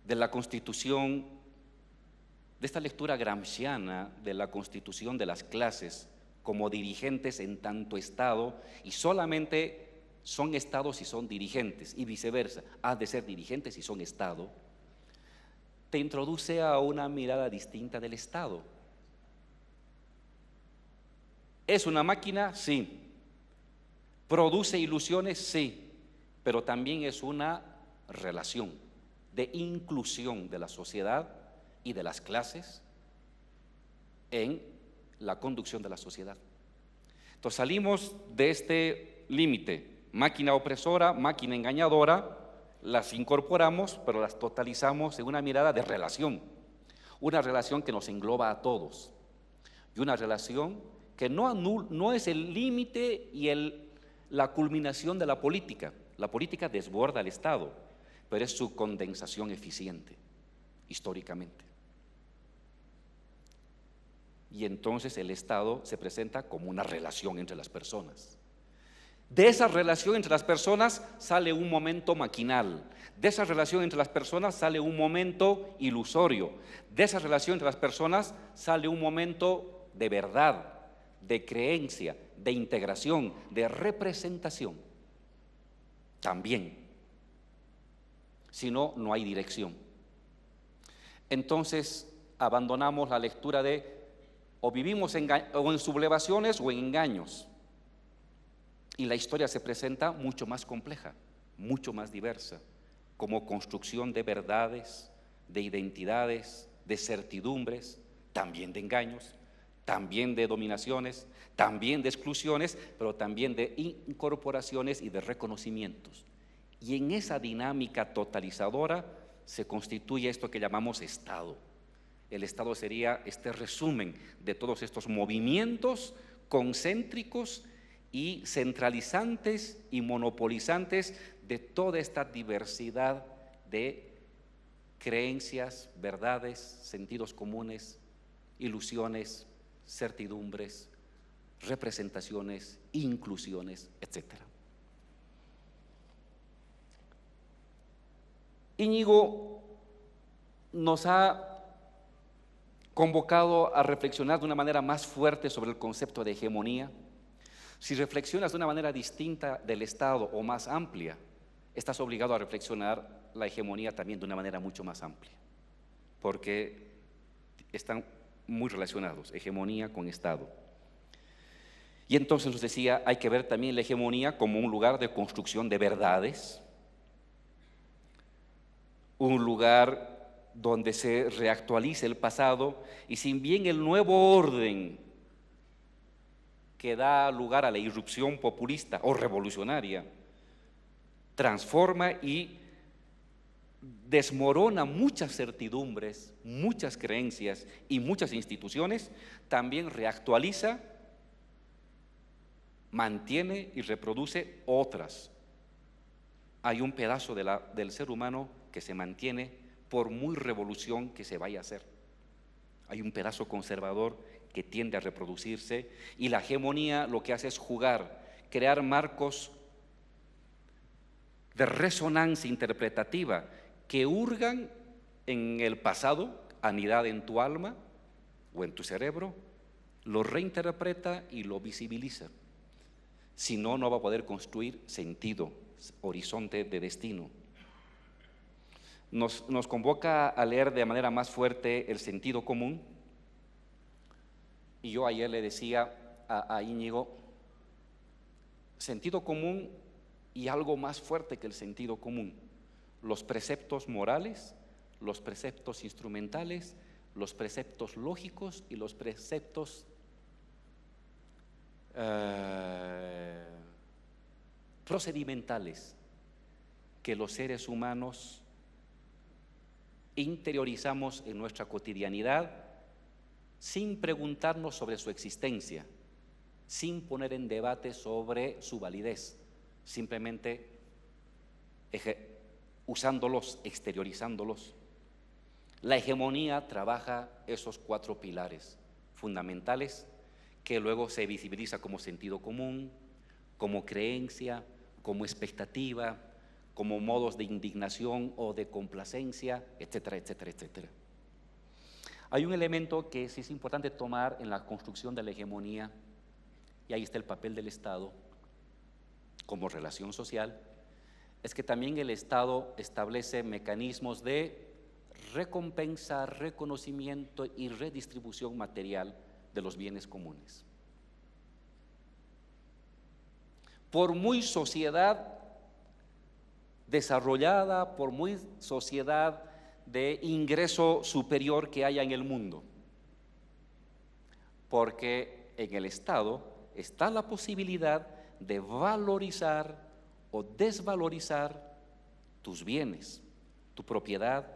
de la constitución, de esta lectura gramsciana de la constitución de las clases como dirigentes en tanto Estado, y solamente son Estados si son dirigentes, y viceversa, han de ser dirigentes si son Estado, te introduce a una mirada distinta del Estado. ¿Es una máquina? Sí. ¿Produce ilusiones? Sí. Pero también es una relación de inclusión de la sociedad y de las clases en la conducción de la sociedad. Entonces salimos de este límite: máquina opresora, máquina engañadora, las incorporamos, pero las totalizamos en una mirada de relación, una relación que nos engloba a todos, y una relación que no es el límite y la culminación de la política. La política desborda al Estado, pero es su condensación eficiente, históricamente. Y entonces el Estado se presenta como una relación entre las personas. De esa relación entre las personas sale un momento maquinal. De esa relación entre las personas sale un momento ilusorio. De esa relación entre las personas sale un momento de verdad, de creencia, de integración, de representación. También. Si no, no hay dirección. Entonces abandonamos la lectura de o vivimos o en sublevaciones o en engaños. Y la historia se presenta mucho más compleja, mucho más diversa, como construcción de verdades, de identidades, de certidumbres, también de engaños, también de dominaciones, también de exclusiones, pero también de incorporaciones y de reconocimientos. Y en esa dinámica totalizadora se constituye esto que llamamos Estado. El Estado sería este resumen de todos estos movimientos concéntricos y centralizantes y monopolizantes de toda esta diversidad de creencias, verdades, sentidos comunes, ilusiones, certidumbres, representaciones, inclusiones, etc. Íñigo nos ha convocado a reflexionar de una manera más fuerte sobre el concepto de hegemonía. Si reflexionas de una manera distinta del Estado o más amplia, estás obligado a reflexionar la hegemonía también de una manera mucho más amplia, porque están muy relacionados, hegemonía con Estado. Y entonces nos decía, hay que ver también la hegemonía como un lugar de construcción de verdades, un lugar donde se reactualice el pasado, y si bien el nuevo orden que da lugar a la irrupción populista o revolucionaria transforma y desmorona muchas certidumbres, muchas creencias y muchas instituciones, también reactualiza, mantiene y reproduce otras. Hay un pedazo del ser humano que se mantiene por muy revolución que se vaya a hacer. Hay un pedazo conservador que tiende a reproducirse, y la hegemonía lo que hace es jugar, crear marcos de resonancia interpretativa que hurgan en el pasado, anidad en tu alma o en tu cerebro, lo reinterpreta y lo visibiliza. Si no, no va a poder construir sentido, horizonte de destino. Nos convoca a leer de manera más fuerte el sentido común. Y yo ayer le decía a Íñigo, sentido común y algo más fuerte que el sentido común: los preceptos morales, los preceptos instrumentales, los preceptos lógicos y los preceptos procedimentales que los seres humanos interiorizamos en nuestra cotidianidad sin preguntarnos sobre su existencia, sin poner en debate sobre su validez, simplemente usándolos, exteriorizándolos. La hegemonía trabaja esos 4 pilares fundamentales que luego se visibiliza como sentido común, como creencia, como expectativa, como modos de indignación o de complacencia, etcétera, etcétera, etcétera. Hay un elemento que sí es importante tomar en la construcción de la hegemonía, y ahí está el papel del Estado como relación social, es que también el Estado establece mecanismos de recompensa, reconocimiento y redistribución material de los bienes comunes. Por muy sociedad desarrollada, por muy sociedad de ingreso superior que haya en el mundo, porque en el Estado está la posibilidad de valorizar o desvalorizar tus bienes, tu propiedad,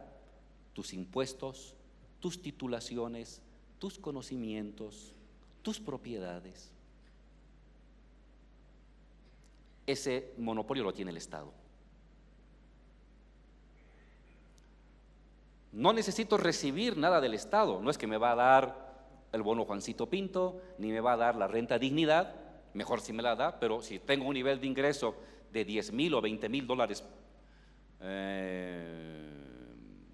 tus impuestos, tus titulaciones, tus conocimientos, tus propiedades. Ese monopolio lo tiene el Estado. No necesito recibir nada del Estado, no es que me va a dar el bono Juancito Pinto, ni me va a dar la renta dignidad, mejor si me la da, pero si tengo un nivel de ingreso de 10,000 o 20,000 dólares,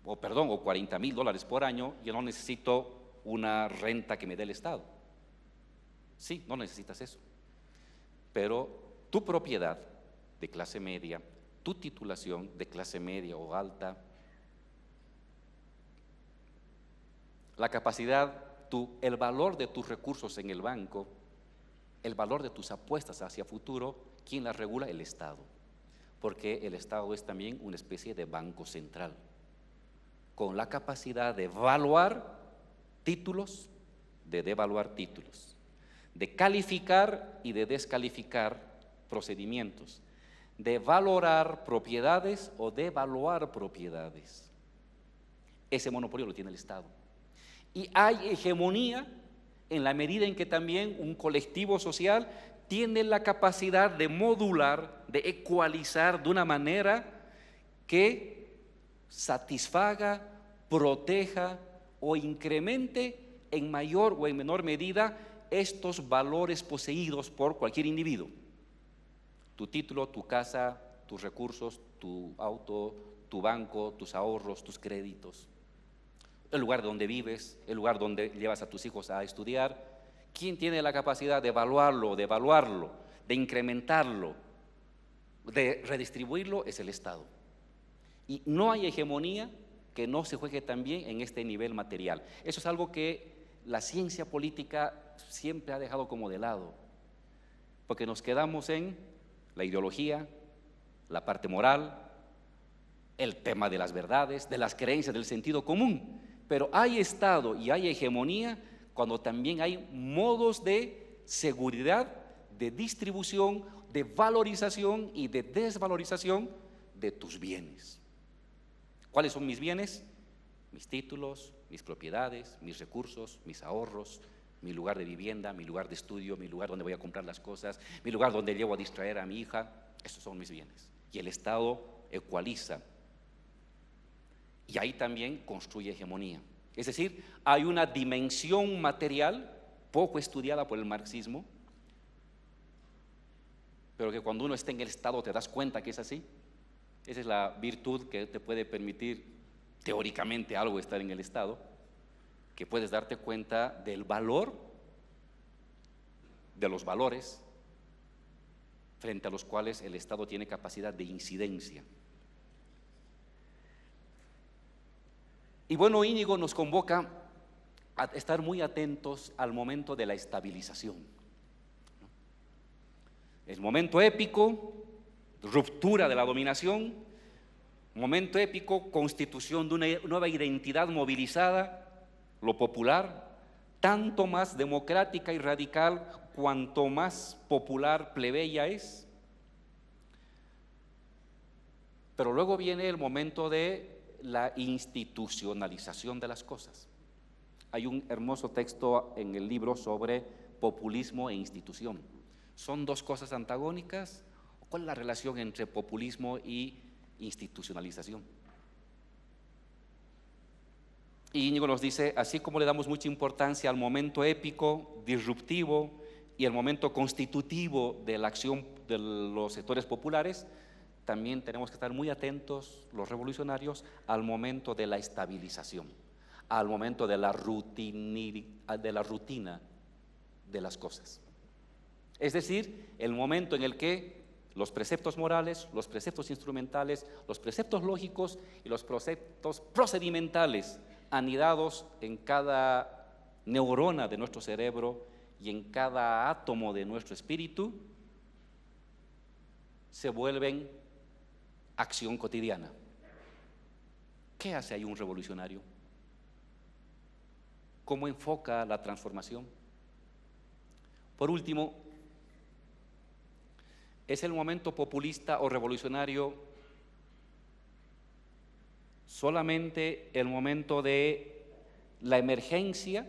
o 40,000 dólares por año, yo no necesito una renta que me dé el Estado. Sí, no necesitas eso, pero tu propiedad de clase media, tu titulación de clase media o alta, la capacidad, el valor de tus recursos en el banco, el valor de tus apuestas hacia futuro, ¿quién las regula? El Estado. porque el Estado es también una especie de banco central, con la capacidad de evaluar títulos, de devaluar títulos, de calificar y de descalificar procedimientos, de valorar propiedades o devaluar propiedades. Ese monopolio lo tiene el Estado. Y hay hegemonía en la medida en que también un colectivo social tiene la capacidad de modular, de ecualizar de una manera que satisfaga, proteja o incremente en mayor o en menor medida estos valores poseídos por cualquier individuo. Tu título, tu casa, tus recursos, tu auto, tu banco, tus ahorros, tus créditos, el lugar donde vives, el lugar donde llevas a tus hijos a estudiar. ¿Quién tiene la capacidad de evaluarlo, de incrementarlo, de redistribuirlo? Es el Estado. Y no hay hegemonía que no se juegue también en este nivel material. Eso es algo que la ciencia política siempre ha dejado como de lado, porque nos quedamos en la ideología, la parte moral, el tema de las verdades, de las creencias, del sentido común. Pero hay Estado y hay hegemonía cuando también hay modos de seguridad, de distribución, de valorización y de desvalorización de tus bienes. ¿Cuáles son mis bienes? Mis títulos, mis propiedades, mis recursos, mis ahorros, mi lugar de vivienda, mi lugar de estudio, mi lugar donde voy a comprar las cosas, mi lugar donde llevo a distraer a mi hija. Estos son mis bienes. Y el Estado ecualiza. Y ahí también construye hegemonía. Es decir, hay una dimensión material poco estudiada por el marxismo, pero que cuando uno está en el Estado te das cuenta que es así. Esa es la virtud que te puede permitir teóricamente algo estar en el Estado, que puedes darte cuenta del valor, de los valores frente a los cuales el Estado tiene capacidad de incidencia. Y bueno, Íñigo nos convoca a estar muy atentos al momento de la estabilización. El momento épico, ruptura de la dominación, momento épico, constitución de una nueva identidad movilizada, lo popular, tanto más democrática y radical cuanto más popular, plebeya es. Pero luego viene el momento de la institucionalización de las cosas. Hay un hermoso texto en el libro sobre populismo e institución. ¿Son dos cosas antagónicas? ¿Cuál es la relación entre populismo y institucionalización? Y Íñigo nos dice, así como le damos mucha importancia al momento épico, disruptivo y el momento constitutivo de la acción de los sectores populares, también tenemos que estar muy atentos, los revolucionarios, al momento de la estabilización, al momento de la rutina de las cosas. Es decir, el momento en el que los preceptos morales, los preceptos instrumentales, los preceptos lógicos y los preceptos procedimentales anidados en cada neurona de nuestro cerebro y en cada átomo de nuestro espíritu se vuelven acción cotidiana. ¿Qué hace ahí un revolucionario? ¿Cómo enfoca la transformación? Por último, ¿es el momento populista o revolucionario solamente el momento de la emergencia?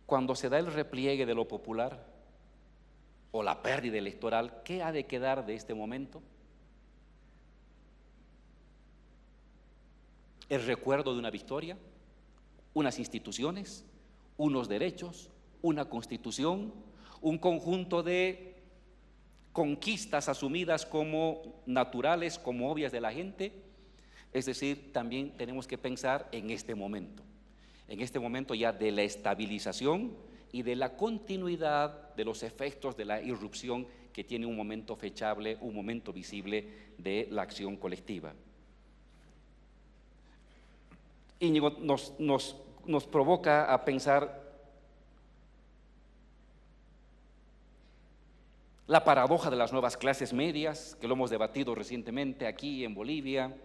Cuando se da el repliegue de lo popular o la pérdida electoral, ¿qué ha de quedar de este momento? ¿El recuerdo de una victoria? ¿Unas instituciones? ¿Unos derechos? ¿Una constitución? ¿Un conjunto de conquistas asumidas como naturales, como obvias de la gente? Es decir, también tenemos que pensar en este momento ya de la estabilización y de la continuidad de los efectos de la irrupción que tiene un momento fechable, un momento visible de la acción colectiva. Íñigo nos provoca a pensar la paradoja de las nuevas clases medias, que lo hemos debatido recientemente aquí en Bolivia,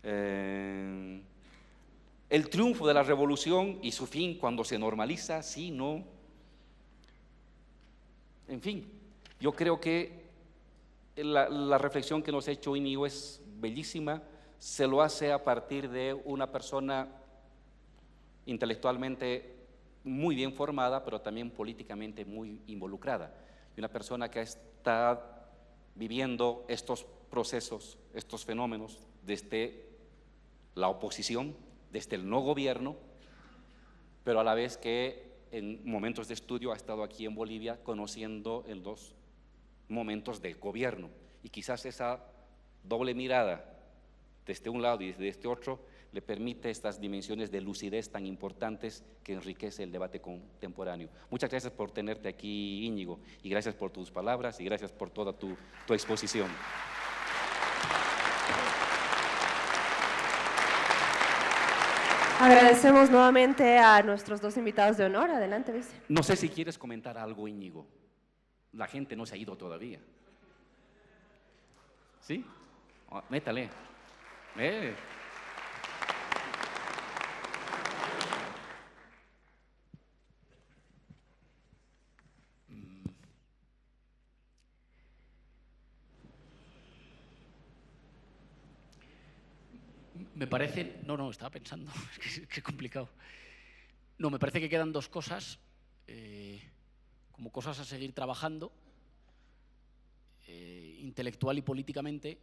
el triunfo de la revolución y su fin cuando se normaliza, sí, no. En fin, yo creo que la reflexión que nos ha hecho Íñigo es bellísima, se lo hace a partir de una persona intelectualmente muy bien formada, pero también políticamente muy involucrada, y una persona que está viviendo estos procesos, estos fenómenos desde la oposición, desde el no gobierno, pero a la vez que en momentos de estudio ha estado aquí en Bolivia conociendo en los momentos del gobierno, y quizás esa doble mirada desde un lado y desde este otro le permite estas dimensiones de lucidez tan importantes que enriquece el debate contemporáneo. Muchas gracias por tenerte aquí, Íñigo, y gracias por tus palabras y gracias por toda tu exposición. Agradecemos nuevamente a nuestros dos invitados de honor. Adelante, vice. No sé si quieres comentar algo, Íñigo. La gente no se ha ido todavía. ¿Sí? Métale. Me parece, no, estaba pensando, qué complicado. No, me parece que quedan dos cosas, como cosas a seguir trabajando, intelectual y políticamente,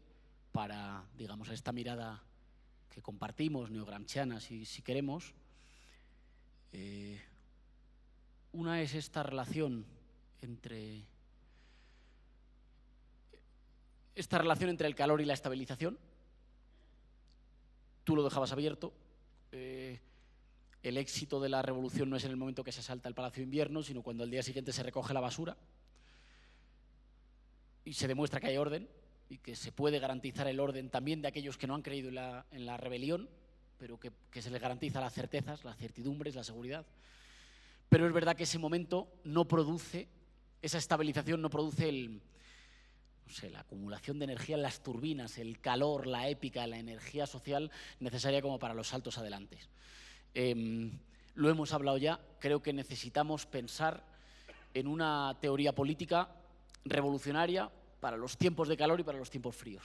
para, digamos, esta mirada que compartimos, neogramsciana, si queremos. Una es esta relación entre el calor y la estabilización. Tú lo dejabas abierto. El éxito de la revolución no es en el momento que se asalta el Palacio de Invierno, sino cuando al día siguiente se recoge la basura y se demuestra que hay orden y que se puede garantizar el orden también de aquellos que no han creído en la rebelión, pero que se les garantiza las certezas, las certidumbres, la seguridad. Pero es verdad que ese momento no produce, esa estabilización no produce la acumulación de energía en las turbinas, el calor, la épica, la energía social necesaria como para los saltos adelante. Lo hemos hablado ya, creo que necesitamos pensar en una teoría política revolucionaria para los tiempos de calor y para los tiempos fríos.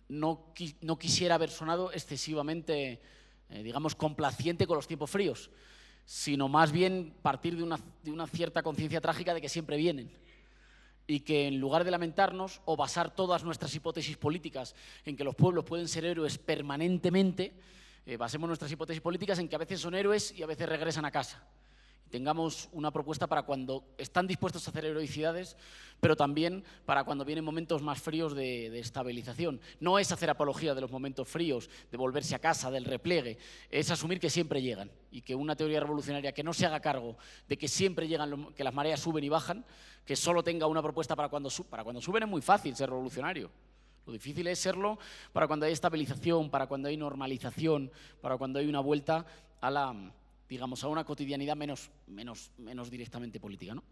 No quisiera haber sonado excesivamente, digamos, complaciente con los tiempos fríos, sino más bien partir de una cierta conciencia trágica de que siempre vienen. Y que en lugar de lamentarnos o basar todas nuestras hipótesis políticas en que los pueblos pueden ser héroes permanentemente, basemos nuestras hipótesis políticas en que a veces son héroes y a veces regresan a casa. Tengamos una propuesta para cuando están dispuestos a hacer heroicidades, pero también para cuando vienen momentos más fríos de estabilización. No es hacer apología de los momentos fríos, de volverse a casa, del repliegue, es asumir que siempre llegan y que una teoría revolucionaria que no se haga cargo de que siempre llegan, que las mareas suben y bajan, que solo tenga una propuesta para cuando suben es muy fácil ser revolucionario. Lo difícil es serlo para cuando hay estabilización, para cuando hay normalización, para cuando hay una vuelta a digamos, a una cotidianidad menos directamente política, ¿no?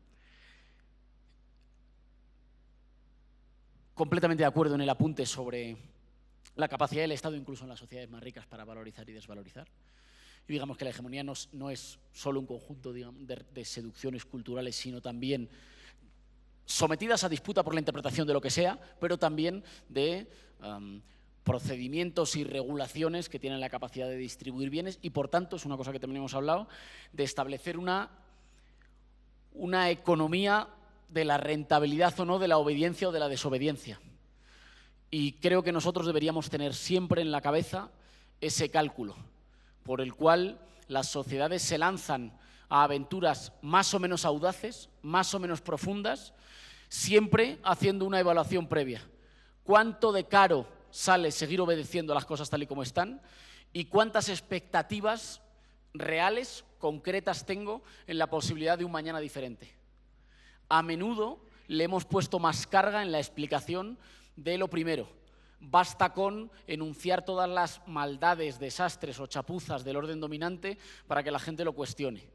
Completamente de acuerdo en el apunte sobre la capacidad del Estado, incluso en las sociedades más ricas, para valorizar y desvalorizar. Y digamos que la hegemonía no es solo un conjunto, digamos, de seducciones culturales, sino también sometidas a disputa por la interpretación de lo que sea, pero también de procedimientos y regulaciones que tienen la capacidad de distribuir bienes y, por tanto, es una cosa que también hemos hablado, de establecer una economía de la rentabilidad o no, de la obediencia o de la desobediencia. Y creo que nosotros deberíamos tener siempre en la cabeza ese cálculo, por el cual las sociedades se lanzan a aventuras más o menos audaces, más o menos profundas, siempre haciendo una evaluación previa. ¿Cuánto de caro sale seguir obedeciendo las cosas tal y como están? ¿Y cuántas expectativas reales, concretas tengo en la posibilidad de un mañana diferente? A menudo le hemos puesto más carga en la explicación de lo primero. Basta con enunciar todas las maldades, desastres o chapuzas del orden dominante para que la gente lo cuestione.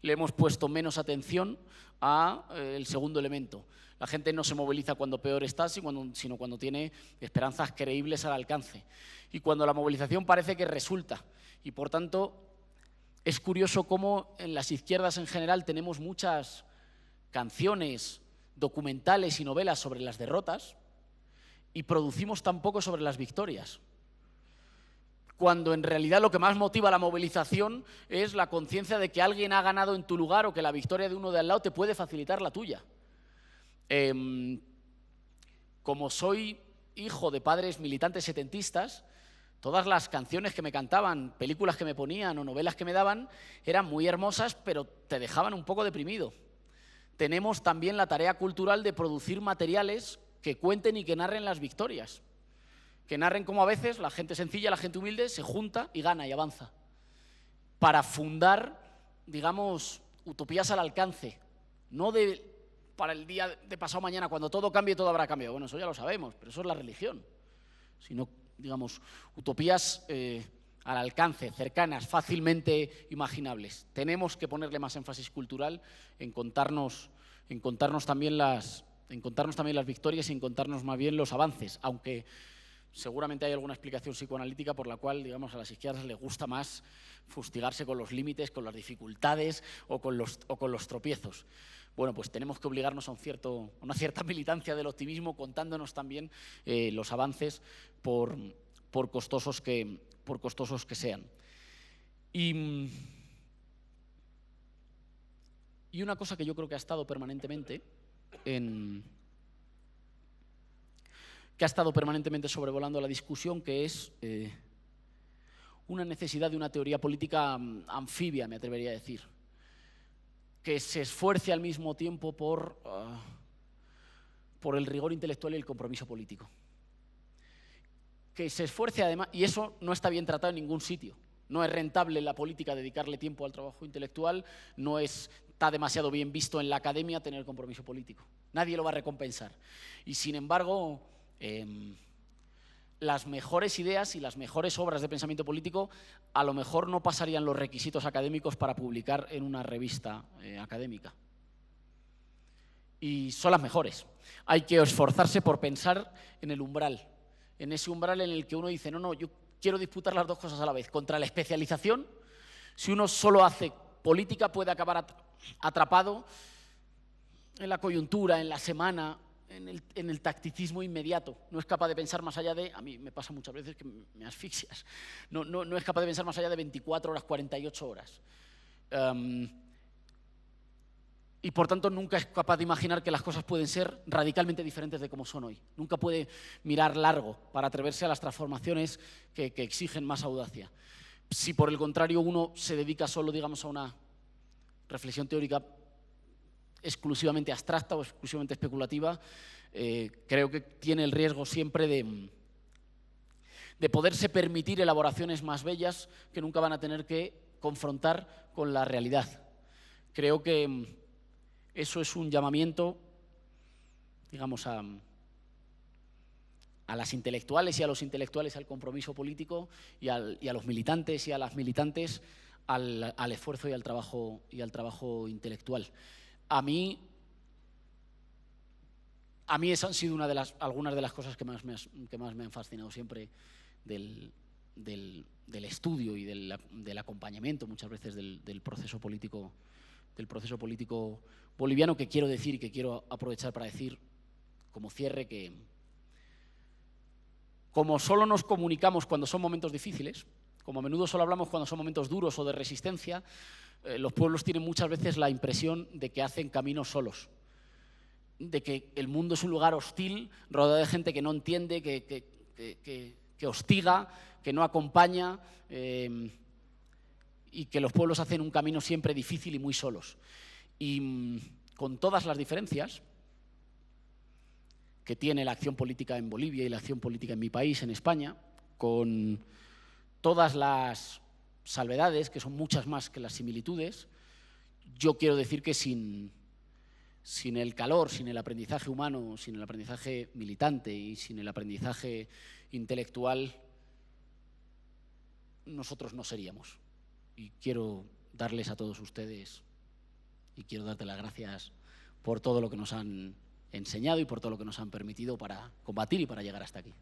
le hemos puesto menos atención al segundo elemento. La gente no se moviliza cuando peor está, sino cuando tiene esperanzas creíbles al alcance. Y cuando la movilización parece que resulta. Y por tanto, es curioso cómo en las izquierdas en general tenemos muchas canciones, documentales y novelas sobre las derrotas y producimos tan poco sobre las victorias. Cuando en realidad lo que más motiva la movilización es la conciencia de que alguien ha ganado en tu lugar o que la victoria de uno de al lado te puede facilitar la tuya. Como soy hijo de padres militantes setentistas, todas las canciones que me cantaban, películas que me ponían o novelas que me daban eran muy hermosas, pero te dejaban un poco deprimido. Tenemos también la tarea cultural de producir materiales que cuenten y que narren las victorias. Que narren cómo a veces la gente sencilla, la gente humilde, se junta y gana y avanza. Para fundar, digamos, utopías al alcance. No para el día de pasado mañana, cuando todo cambie, todo habrá cambiado. Bueno, eso ya lo sabemos, pero eso es la religión. Sino, digamos, utopías al alcance, cercanas, fácilmente imaginables. Tenemos que ponerle más énfasis cultural en contarnos también las victorias y en contarnos más bien los avances, aunque seguramente hay alguna explicación psicoanalítica por la cual, digamos, a las izquierdas les gusta más fustigarse con los límites, con las dificultades o con los tropiezos. Bueno, pues tenemos que obligarnos a una cierta militancia del optimismo, contándonos también los avances por costosos que sean. Y una cosa que yo creo que ha estado permanentemente sobrevolando la discusión, que es una necesidad de una teoría política anfibia, me atrevería a decir, que se esfuerce al mismo tiempo por el rigor intelectual y el compromiso político. Que se esfuerce además, y eso no está bien tratado en ningún sitio. No es rentable en la política dedicarle tiempo al trabajo intelectual, no está demasiado bien visto en la academia tener compromiso político. Nadie lo va a recompensar. Y sin embargo, las mejores ideas y las mejores obras de pensamiento político a lo mejor no pasarían los requisitos académicos para publicar en una revista académica. Y son las mejores. Hay que esforzarse por pensar en el umbral, en ese umbral en el que uno dice, no, yo quiero disputar las dos cosas a la vez. Contra la especialización, si uno solo hace política puede acabar atrapado en la coyuntura, en la semana, en el tacticismo inmediato. No es capaz de pensar más allá de... A mí me pasa muchas veces que me asfixias. No es capaz de pensar más allá de 24 horas, 48 horas. Y por tanto nunca es capaz de imaginar que las cosas pueden ser radicalmente diferentes de como son hoy. Nunca puede mirar largo para atreverse a las transformaciones que exigen más audacia. Si por el contrario uno se dedica solo, digamos, a una reflexión teórica exclusivamente abstracta o exclusivamente especulativa, creo que tiene el riesgo siempre de poderse permitir elaboraciones más bellas que nunca van a tener que confrontar con la realidad. Creo que eso es un llamamiento, digamos, a las intelectuales y a los intelectuales al compromiso político y a los militantes y a las militantes al esfuerzo y al trabajo intelectual. A mí esas han sido algunas de las cosas que más me han fascinado siempre del estudio y del acompañamiento muchas veces del proceso político boliviano, que quiero decir y que quiero aprovechar para decir como cierre que como solo nos comunicamos cuando son momentos difíciles, como a menudo solo hablamos cuando son momentos duros o de resistencia, los pueblos tienen muchas veces la impresión de que hacen caminos solos, de que el mundo es un lugar hostil, rodeado de gente que no entiende, que hostiga, que no acompaña, y que los pueblos hacen un camino siempre difícil y muy solos. Y con todas las diferencias que tiene la acción política en Bolivia y la acción política en mi país, en España, con todas las salvedades, que son muchas más que las similitudes, yo quiero decir que sin el calor, sin el aprendizaje humano, sin el aprendizaje militante y sin el aprendizaje intelectual, nosotros no seríamos. Y quiero darles a todos ustedes y quiero darte las gracias por todo lo que nos han enseñado y por todo lo que nos han permitido para combatir y para llegar hasta aquí.